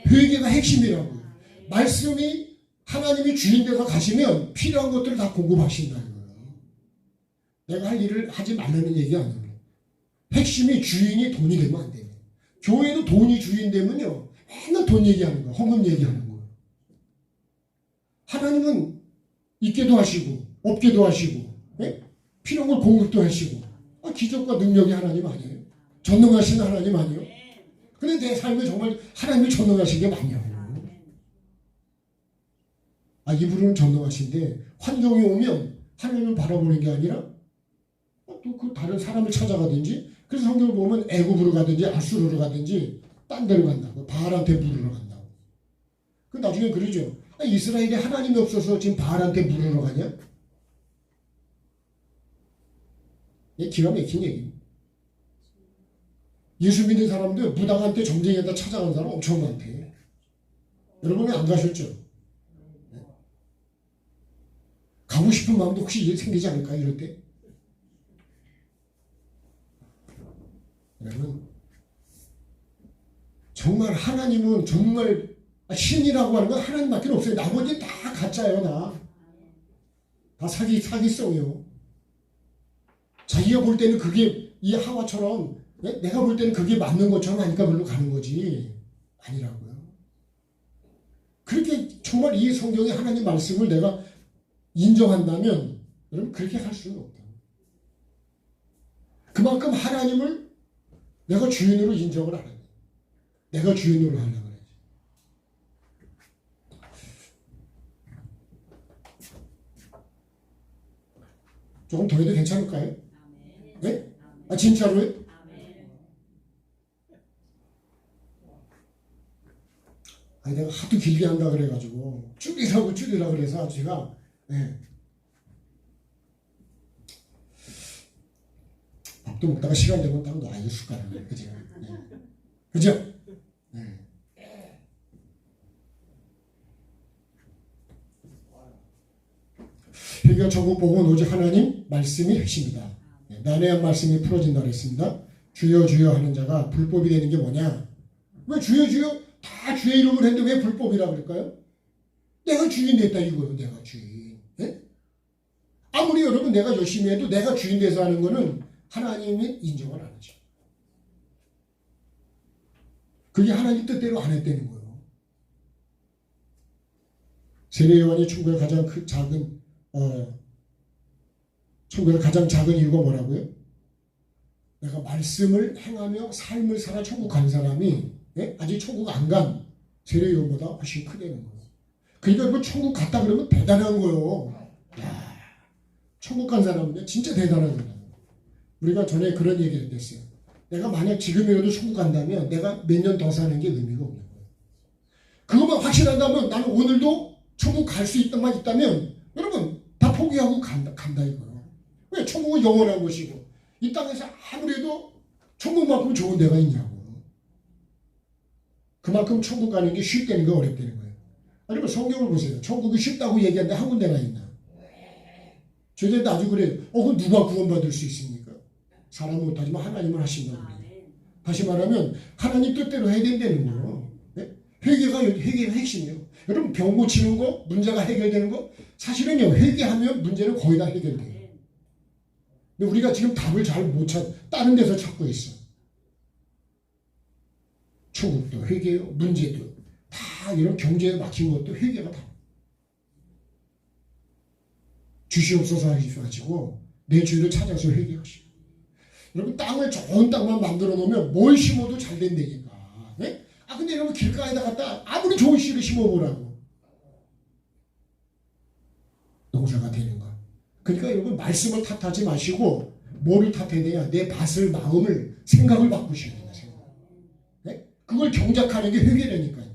회개가 핵심이라고요. 말씀이 하나님이 주인 되서 가시면 필요한 것들을 다 공급하신다는 거예요. 내가 할 일을 하지 말라는 얘기가 아니에요. 핵심이 주인이 돈이 되면 안 돼요. 교회도 돈이 주인 되면요 맨날 돈 얘기하는 거예요. 헌금 얘기하는 거예요. 하나님은 있게도 하시고 없게도 하시고 필요한 걸 공급도 하시고 기적과 능력이 하나님 아니에요? 전능하신 하나님 아니에요? 근데 내 삶에 정말 하나님이 전능하신 게 맞냐고. 이분은 전능하신데 환경이 오면 하나님을 바라보는 게 아니라 또 그 다른 사람을 찾아가든지 그래서 성경을 보면 애굽으로 가든지 아수르로 가든지 딴 데로 간다고. 바알한테 물으러 간다고. 그 나중에 그러죠. 이스라엘에 하나님이 없어서 지금 바알한테 물으러 가냐? 이게 기가 막힌 얘기입니다. 예수 믿는 사람들 무당한테 점쟁이한테 찾아가는 사람 엄청 많대. 여러분은 안 가셨죠? 가고 싶은 마음도 혹시 생기지 않을까 이럴 때? 여러분 정말 하나님은 정말 신이라고 하는 건 하나님밖에 없어요. 나머지 다 가짜예요. 다 사기성이요. 자기가 볼 때는 그게 이 하와처럼 내가 볼 때는 그게 맞는 것처럼 하니까 그걸로 가는 거지 아니라고요. 그렇게 정말 이 성경의 하나님 말씀을 내가 인정한다면 여러분 그렇게 살 수는 없다. 그만큼 하나님을 내가 주인으로 인정을 안 해. 내가 주인으로 하려고 그래. 조금 더 해도 괜찮을까요? 네? 아 진짜로요? 아니 내가 하도 길게 한다 그래가지고 줄이라고 그래서 제가 네. 밥도 먹다가 시간 되면 딱 놔요 숟가락을. 그죠? 네. 그죠? 네. 회개와 천국 복음은 오직 하나님 말씀이 핵심이다. 네. 난해한 말씀이 풀어진다 그랬습니다. 주여 주여 하는 자가 불법이 되는 게 뭐냐? 왜 주여 주여 다 주의 이름을 했는데 왜 불법이라고 그럴까요? 내가 주인 됐다 이거예요. 내가 주인. 네? 아무리 여러분 내가 열심히 해도 내가 주인 돼서 하는 거는 하나님이 인정을 안 하죠. 그게 하나님 뜻대로 안 했다는 거예요. 세례 요한이 천국의 가장 천국의 가장 작은 이유가 뭐라고요? 내가 말씀을 행하며 삶을 살아 천국 간 사람이 아직 천국 안 간 세례 요한보다 훨씬 크다는 거예요. 그러니까 뭐 천국 갔다 그러면 대단한 거예요. 야, 천국 간 사람은 진짜 대단한 거예요. 우리가 전에 그런 얘기를 했어요. 내가 만약 지금이라도 천국 간다면 내가 몇 년 더 사는 게 의미가 없는 거예요. 그것만 확실하다면 나는 오늘도 천국 갈 수 있다만 있다면 여러분 다 포기하고 간다 이거예요. 왜? 천국은 영원한 곳이고 이 땅에서 아무래도 천국만큼 좋은 데가 있냐고. 그만큼 천국 가는 게 쉽다는 거 어렵다는 거예요. 여러분 성경을 보세요. 천국이 쉽다고 얘기하는데 한 군데나 있나? 저희들도 아주 그래요. 그럼 누가 구원받을 수 있습니까? 사람은 못하지만 하나님은 하신다고 그래요. 다시 말하면 하나님 뜻대로 해야 된다는 거예요. 네? 회개가 핵심이에요. 여러분 병 고치는 거, 문제가 해결되는 거 사실은요. 회개하면 문제는 거의 다 해결돼요. 근데 우리가 지금 답을 잘 못 다른 데서 찾고 있어. 천국도 회개요. 문제도 다 이런 경제에 막힌 것도 회개가 다. 주시옵소서 하시고 내 주를 찾아서 회개하시고. 여러분 땅을 좋은 땅만 만들어 놓으면 뭘 심어도 잘 된다니까. 네? 근데 여러분 길가에다 갖다 아무리 좋은 씨를 심어보라고 농사가 되는 거. 그러니까 여러분 말씀을 탓하지 마시고 뭐를 탓해야 되냐? 내 밭을 마음을 생각을 바꾸셔야 된다. 생각. 네? 그걸 경작하는 게 회개라니까요.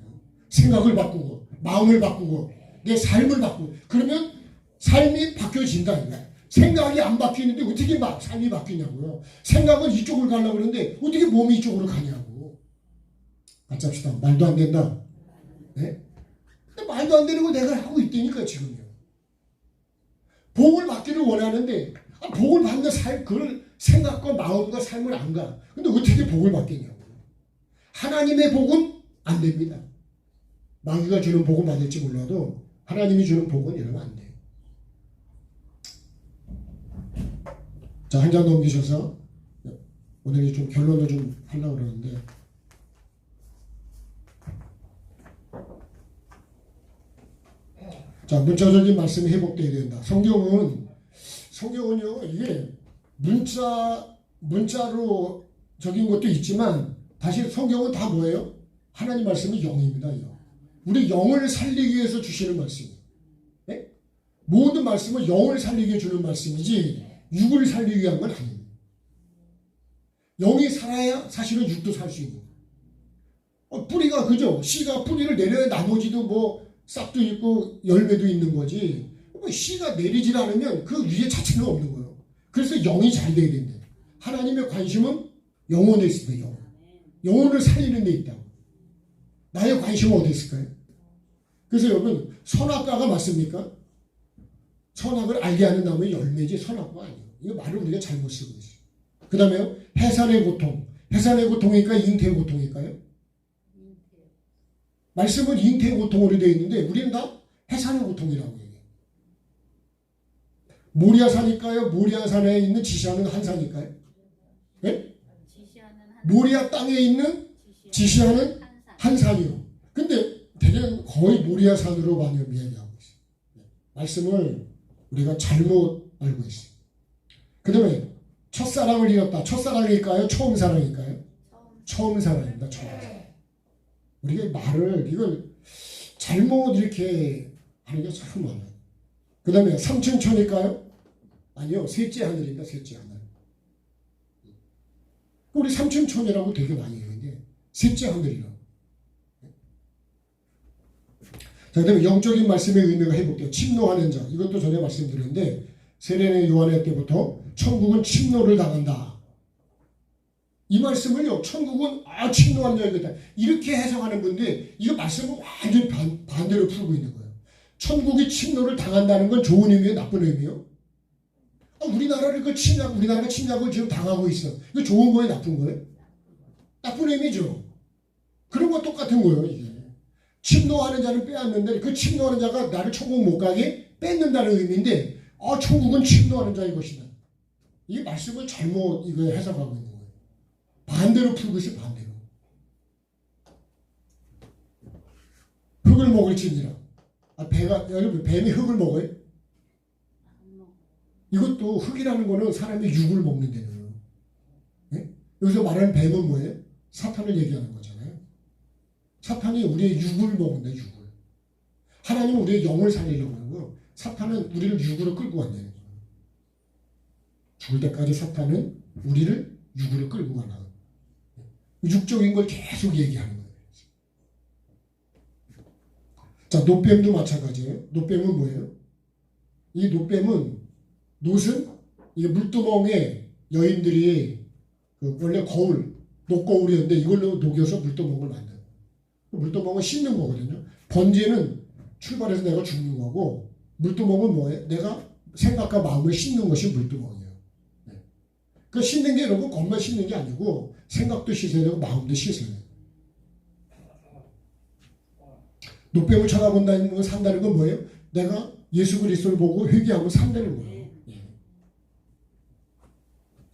생각을 바꾸고 마음을 바꾸고 내 삶을 바꾸고 그러면 삶이 바뀌어진다 이거야. 생각이 안 바뀌는데 어떻게 삶이 바뀌냐고요. 생각은 이쪽으로 가려고 그러는데 어떻게 몸이 이쪽으로 가냐고. 같이 합시다. 말도 안 된다. 네? 근데 말도 안 되는 거 내가 하고 있다니까 지금요. 복을 받기를 원하는데 복을 받는 그걸 생각과 마음과 삶을 안 가. 근데 어떻게 복을 받겠냐고. 하나님의 복은 안 됩니다. 마귀가 주는 복은 받을지 몰라도 하나님이 주는 복은 이러면 안 돼요. 자, 한 장 넘기셔서 오늘 좀 결론을 좀 하려고 그러는데 자, 문자적인 말씀이 회복되어야 된다. 성경은요 이게 문자로 적인 것도 있지만 다시 성경은 다 뭐예요? 하나님 말씀이 영입니다. 영. 우리 영을 살리기 위해서 주시는 말씀이에요. 네? 모든 말씀은 영을 살리기 위해 주는 말씀이지 육을 살리기 위한 건 아닙니다. 영이 살아야 사실은 육도 살 수 있는 거예요. 뿌리가 그죠? 씨가 뿌리를 내려야 나머지도 뭐 싹도 있고 열매도 있는 거지. 씨가 내리질 않으면 그 위에 자체가 없는 거예요. 그래서 영이 잘 돼야 된다. 하나님의 관심은 영혼에 있습니다. 영혼을 살리는 데 있다고. 나의 관심은 어디 있을까요? 그래서 여러분 선악과가 맞습니까? 선악을 알게 하는 나무의 열매지 선악과가 아니에요. 이거 말을 우리가 잘못 쓰고 있어요. 그 다음에요. 해산의 고통. 해산의 고통일까요? 잉태의 고통일까요? 말씀은 잉태의 고통으로 되어 있는데 우리는 다 해산의 고통이라고 얘기해요. 모리아산일까요? 모리아산에 있는 지시하는 한 산일까요? 네? 모리아 땅에 있는 지시하는 한 산이요. 근데 대개는 거의 모리아산으로 많이 이야기하고 있어요. 말씀을 우리가 잘못 알고 있어요. 그 다음에 첫사랑을 잃었다. 첫사랑일까요? 처음 사랑일까요? 처음 사랑입니다. 처음 사랑. 우리가 말을 이걸 잘못 이렇게 하는 게 참 많아요. 그 다음에 삼층천일까요? 아니요. 셋째 하늘입니다. 셋째 하늘. 우리 삼층천이라고 되게 많이 얘기하는데 셋째 하늘이라고. 자, 그 다음에 영적인 말씀의 의미를 해볼게요. 침노하는 자. 이것도 전에 말씀드렸는데 세례의 요한의 때부터 천국은 침노를 당한다. 이 말씀을요. 천국은 침노하는 자이다. 이렇게 해석하는 분들 이거 말씀을 완전히 반대로 풀고 있는 거예요. 천국이 침노를 당한다는 건 좋은 의미예요? 나쁜 의미예요? 우리나라를 우리나라가 침략을 지금 당하고 있어. 이거 좋은 거예요? 나쁜 거예요? 나쁜 의미죠. 그런 거 똑같은 거예요. 이게. 침노하는 자는 빼앗는데 그 침노하는 자가 나를 천국 못 가게 뺏는다는 의미인데 천국은 침노하는 자의 것이다. 이 말씀을 잘못 이거 해석하고 있는 거예요. 반대로 풀고 있어요. 반대로. 흙을 먹을지니라. 여러분 뱀이 흙을 먹어요? 이것도 흙이라는 거는 사람의 육을 먹는 데는. 네? 여기서 말하는 뱀은 뭐예요? 사탄을 얘기하는 거잖아요. 사탄이 우리의 육을 먹는다. 육을. 하나님은 우리의 영을 살리려고 하는 거예요. 사탄은 우리를 육으로 끌고 간다는 거예요. 죽을 때까지 사탄은 우리를 육으로 끌고 가나. 육적인 걸 계속 얘기하는 거예요. 자, 노뱀도 마찬가지예요. 노뱀은 뭐예요? 이 노뱀은 노은 이게 물두멍에 여인들이 원래 거울, 녹거울이었는데 이걸로 녹여서 물두멍을 만들어요. 물두멍은 씻는 거거든요. 번제는 출발해서 내가 죽는 거고 물두멍은 뭐예요? 내가 생각과 마음을 씻는 것이 물두멍이에요. 네. 그 씻는 게 여러분 겉만 씻는 게 아니고 생각도 씻어야 되고 마음도 씻어야 돼요. 노뱀을 쳐다본다는 건 산다는 건 뭐예요? 내가 예수 그리스도를 보고 회개하고 산다는 거예요.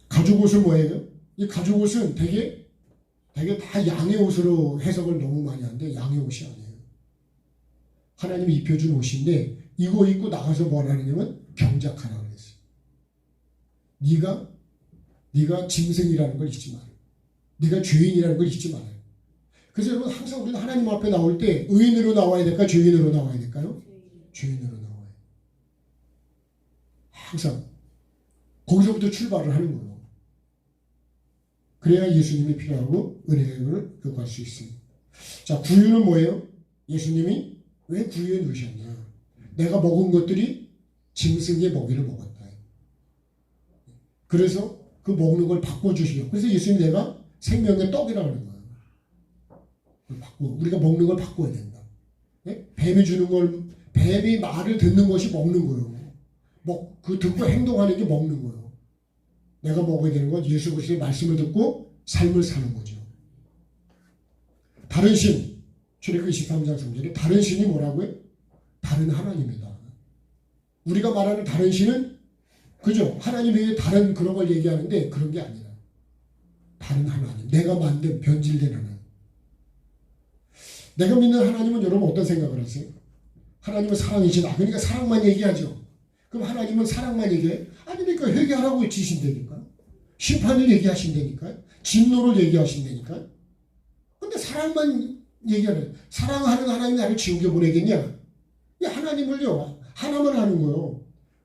가죽옷은 뭐예요? 이 가죽옷은 되게 다 양의 옷으로 해석을 너무 많이 하는데 양의 옷이 아니에요. 하나님이 입혀준 옷인데 이거 입고 나가서 뭐라 하냐면 경작하라 그랬어요. 네가 짐승이라는 걸 잊지 말아요. 네가 죄인이라는 걸 잊지 말아요. 그래서 여러분 항상 우리는 하나님 앞에 나올 때 의인으로 나와야 될까요? 죄인으로 나와야 될까요? 죄인으로 나와야 돼요. 항상 거기서부터 출발을 하는 거예요. 그래야 예수님이 필요하고 은혜를 구할 수 있습니다. 자, 구유는 뭐예요? 예수님이 왜 구유에 넣으셨냐? 내가 먹은 것들이 짐승의 먹이를 먹었다. 그래서 그 먹는 걸 바꿔주시고 그래서 예수님이 내가 생명의 떡이라고 하는 거예요. 우리가 먹는 걸 바꿔야 된다. 네? 뱀이 말을 듣는 것이 먹는 거예요. 그 듣고 행동하는 게 먹는 거예요. 내가 먹어야 되는 건 예수 그리스도의 말씀을 듣고 삶을 사는 거죠. 다른 신, 출애굽기 23장 3절에 다른 신이 뭐라고요? 다른 하나님이다. 우리가 말하는 다른 신은 그죠? 하나님 외에 다른 그런 걸 얘기하는데 그런 게 아니라 다른 하나님, 내가 만든 변질된 하나님. 내가 믿는 하나님은 여러분 어떤 생각을 하세요? 하나님은 사랑이시다. 그러니까 사랑만 얘기하죠. 그럼 하나님은 사랑만 얘기해? 아니니까 회개하라고 지신다니까. 심판을 얘기하신다니까. 진노를 얘기하신다니까. 근데 사랑만 얘기하는, 사랑하는 하나님이 나를 지옥에 보내겠냐? 이 하나님을요, 하나만 하는 거예요.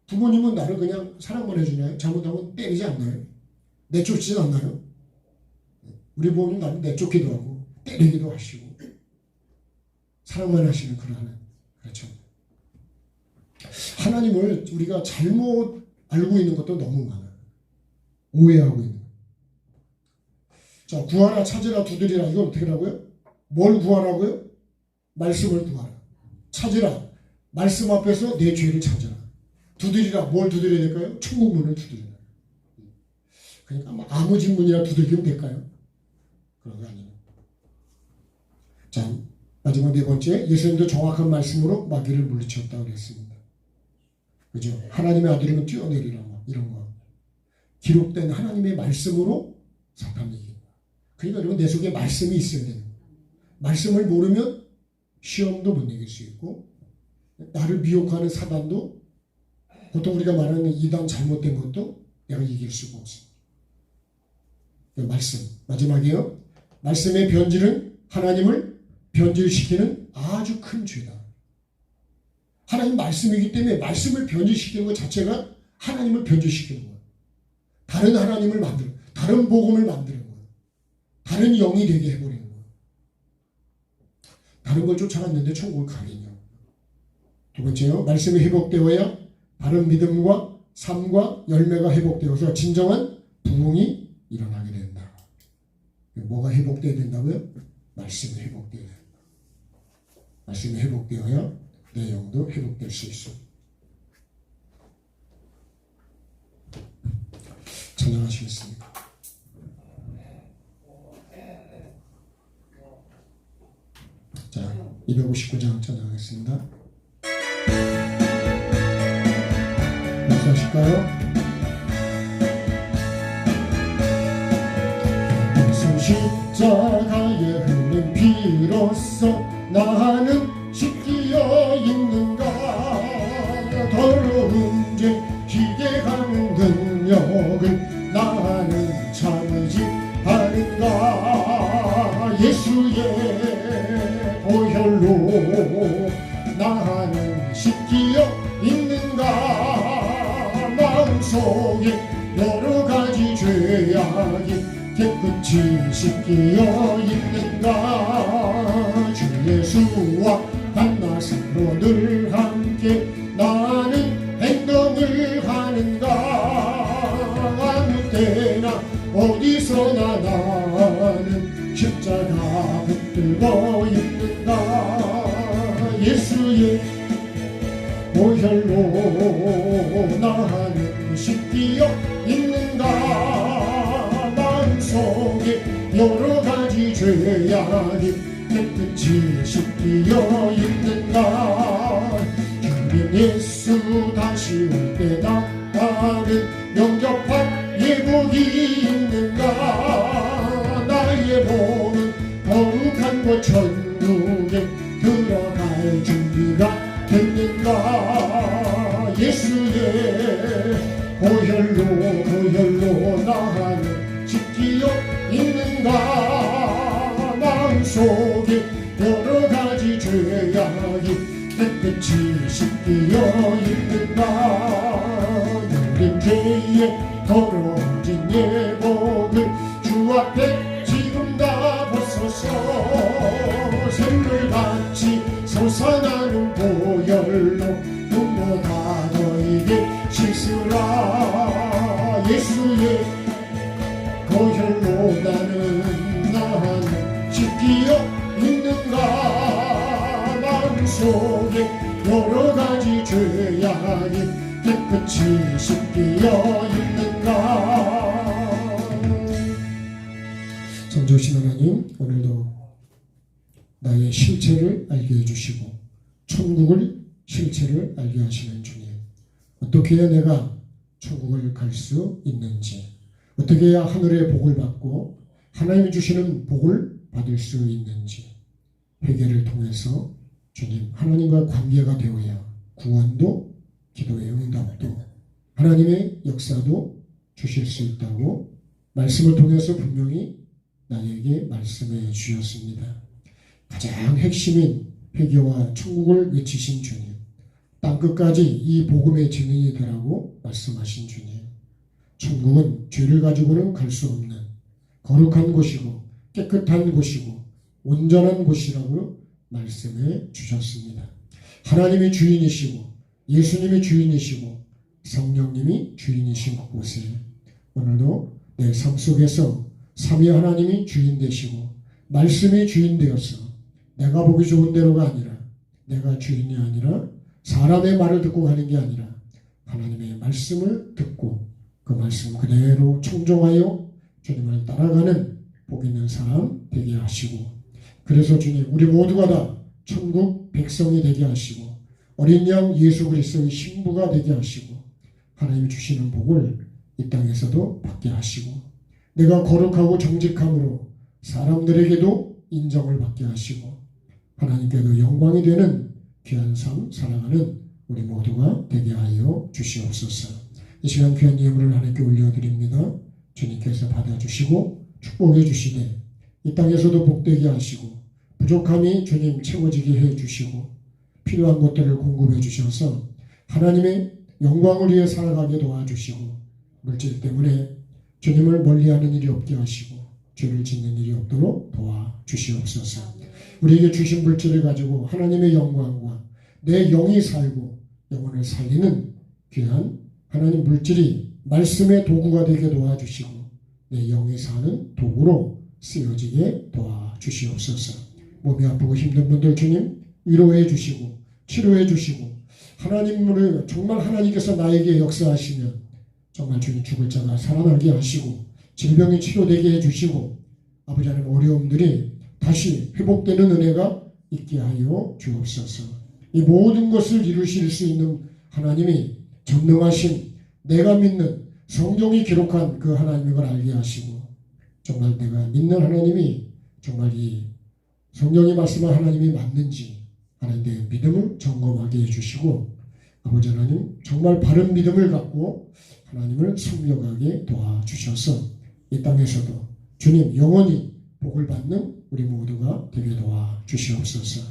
부모님은 나를 그냥 사랑만 해주나요? 잘못하면 때리지 않나요? 내쫓지 않나요? 우리 부모님 나를 내쫓기도 하고 때리기도 하시고 사랑만 하시는 그런 하나님. 그렇죠. 하나님을 우리가 잘못 알고 있는 것도 너무 많아요. 오해하고 있는 거예요. 자, 구하라, 찾으라, 두드리라. 이건 어떻게 하라고요? 뭘 구하라고요? 말씀을 구하라. 찾으라. 말씀 앞에서 내 죄를 찾아라. 두드리라. 뭘 두드려야 될까요? 천국 문을 두드리라. 그러니까 아무 질문이나 두들기면 될까요? 그런 거 아니에요. 자, 마지막 네 번째, 예수님도 정확한 말씀으로 마귀를 물리쳤다고 그랬습니다. 그죠? 하나님의 아들이면 뛰어내리라, 이런 거. 기록된 하나님의 말씀으로 사탄을 이긴다. 그러니까 여러분 내 속에 말씀이 있어야 되는 거예요. 말씀을 모르면 시험도 못 이길 수 있고 나를 미혹하는 사단도 보통 우리가 말하는 이단 잘못된 것도 내가 이길 수가 없어. 말씀 마지막이에요. 말씀의 변질은 하나님을 변질시키는 아주 큰 죄다. 하나님 말씀이기 때문에 말씀을 변질시키는 것 자체가 하나님을 변질시키는 거예요. 다른 하나님을 만들어, 다른 복음을 만드는 거예요. 다른 영이 되게 해버리는 거예요. 다른 걸 쫓아갔는데 천국을 가겠냐. 두 번째요. 말씀이 회복되어야 바른 믿음과 삶과 열매가 회복되어서 진정한 부흥이 일어나게 된다. 뭐가 회복되어야 된다고요? 말씀이 회복되어야 된다. 말씀이 회복되어야 내 영도 회복될 수 있습니다. 찬양하시겠습니다. 자, 259장 찬양하겠습니다. 하실까요? 무슨 십자가에 흘린 피로써 나는 씻기어 있는가? 더러운 죄 희게하는 능력을 나는 참지 않은가? 예수의 보혈로 나는 씻기어 있는가? 마음속에 여러 가지 죄악이 깨끗이 씻기어 있는가? 주 예수와 만나서로 늘 함께 나는 행동을 하는가? 아무 때나 어디서나 나는 십자가 붙들고 있는가? 예수의 보혈로 나는 씻기어 있는가? 마음속에 여러 가지 죄악이 깨끗이 씻기어 있는가? 주님 예수 다시 올 때 나는 영접할 예복이 있는가? 나의 몸은 거룩한 곳 천국에 들어갈 준비가 됐는가? 예수의 보혈로 나는 씻기어 있는가? 마음속에 여러 가지 죄악이 깨끗이 씻기어 있는가? 누린 죄에 더러워진 예복을 주 앞에 지금 다 벗어서 샘물같이 솟아나는 보혈로 눈보다 너에게 씻으라. 예수의 보혈로 나는 씻기어 있는가? 마음속에 여러 가지 죄악이 깨끗이 씻기어 있는가? 성조신 하나님, 오늘도 나의 실체를 알게 해주시고 천국을 실체를 알게 하시는 주님, 어떻게 해야 내가 천국을 갈 수 있는지, 어떻게 해야 하늘의 복을 받고 하나님이 주시는 복을 받을 수 있는지, 회개를 통해서 주님 하나님과 관계가 되어야 구원도 기도의 응답도 하나님의 역사도 주실 수 있다고 말씀을 통해서 분명히 나에게 말씀해 주셨습니다. 가장 핵심인 회개와 천국을 외치신 주님, 땅끝까지 이 복음의 증인이 되라고 말씀하신 주님, 천국은 죄를 가지고는 갈 수 없는 거룩한 곳이고 깨끗한 곳이고 온전한 곳이라고 말씀해 주셨습니다. 하나님이 주인이시고 예수님이 주인이시고 성령님이 주인이신 그곳에 오늘도 내 삶 속에서 삼위 하나님이 주인 되시고 말씀이 주인 되어서 내가 보기 좋은 대로가 아니라, 내가 주인이 아니라 사람의 말을 듣고 가는 게 아니라 하나님의 말씀을 듣고 그 말씀 그대로 청종하여 주님을 따라가는 복 있는 사람 되게 하시고, 그래서 주님 우리 모두가 다 천국 백성이 되게 하시고 어린 양 예수 그리스도의 신부가 되게 하시고 하나님이 주시는 복을 이 땅에서도 받게 하시고 내가 거룩하고 정직함으로 사람들에게도 인정을 받게 하시고 하나님께도 영광이 되는 귀한 삶 살아가는 우리 모두가 되게 하여 주시옵소서. 이 시간 귀한 예물을 하나님께 올려드립니다. 주님께서 받아주시고 축복해 주시되 이 땅에서도 복되게 하시고 부족함이 주님 채워지게 해주시고 필요한 것들을 공급해 주셔서 하나님의 영광을 위해 살아가게 도와주시고 물질 때문에 주님을 멀리하는 일이 없게 하시고 죄를 짓는 일이 없도록 도와주시옵소서. 우리에게 주신 물질을 가지고 하나님의 영광과 내 영이 살고 영혼을 살리는 귀한 하나님 물질이 말씀의 도구가 되게 도와주시고 내 영이 사는 도구로 쓰여지게 도와주시옵소서. 몸이 아프고 힘든 분들 주님 위로해 주시고 치료해 주시고 하나님을 정말 하나님께서 나에게 역사하시면 정말 주님 죽을 자가 살아나게 하시고 질병이 치료되게 해주시고 아버지 하나님 어려움들이 다시 회복되는 은혜가 있게 하여 주옵소서. 이 모든 것을 이루실 수 있는 하나님이 전능하신 내가 믿는 성경이 기록한 그 하나님인 걸 알게 하시고 정말 내가 믿는 하나님이 정말 이 성경이 말씀한 하나님이 맞는지 하나님 내 믿음을 점검하게 해주시고 아버지 하나님 정말 바른 믿음을 갖고 하나님을 섬겨가게 도와주셔서 이 땅에서도 주님 영원히 복을 받는 우리 모두가 되게 도와주시옵소서.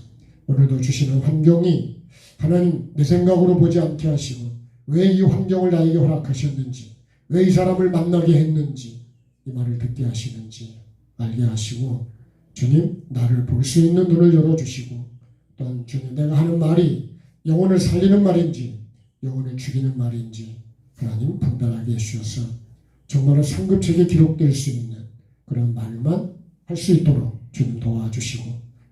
오늘도 주시는 환경이 하나님 내 생각으로 보지 않게 하시고 왜 이 환경을 나에게 허락하셨는지 왜 이 사람을 만나게 했는지 이 말을 듣게 하시는지 알게 하시고 주님 나를 볼 수 있는 눈을 열어주시고 또한 주님 내가 하는 말이 영혼을 살리는 말인지 영혼을 죽이는 말인지 하나님 분별하게 해주셔서 정말로 상급책에 기록될 수 있는 그런 말만 할 수 있도록 주님 도와주시고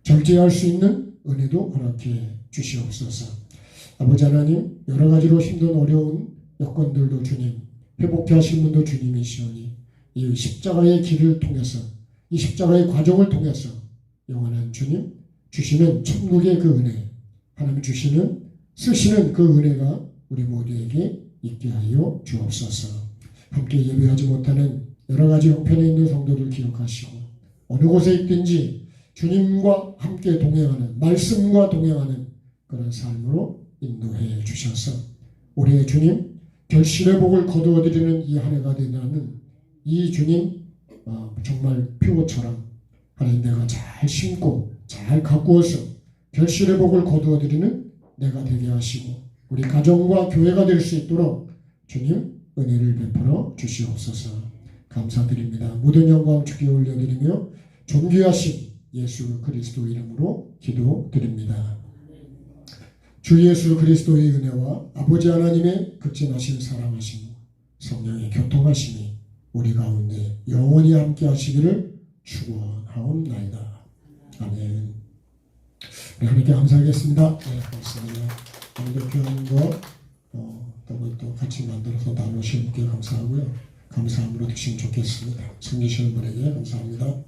절제할 수 있는 은혜도 허락해 주시옵소서. 아버지 하나님 여러 가지로 힘든 어려운 여건들도 주님 회복케 하신 분도 주님이시오니 이 십자가의 길을 통해서 이 십자가의 과정을 통해서 영원한 주님 주시는 천국의 그 은혜 하나님 주시는 쓰시는 그 은혜가 우리 모두에게 있게 하여 주옵소서. 함께 예배하지 못하는 여러 가지 형편에 있는 성도들 기억하시고 어느 곳에 있든지 주님과 함께 동행하는 말씀과 동행하는 그런 삶으로 인도해 주셔서 올해 주님 결실의 복을 거두어드리는 이 한 해가 되는 이 주님 정말 표처럼 하나님 내가 잘 심고 잘 가꾸어서 결실의 복을 거두어드리는 내가 되게 하시고 우리 가정과 교회가 될 수 있도록 주님 은혜를 베풀어 주시옵소서. 감사드립니다. 모든 영광 주께 올려드리며 존귀하신 예수 그리스도 이름으로 기도드립니다. 주 예수 그리스도의 은혜와 아버지 하나님의 극진하신 사랑하심 성령의 교통하심이 우리 가운데 영원히 함께 하시기를 축원하옵나이다. 아멘. 하나님께 감사하겠습니다. 네, 감사합니다. 오늘도 귀한 것 또 같이 만들어서 나누신 분께 감사하고요. 감사함으로 드시면 좋겠습니다. 승리시는 분에게 감사합니다.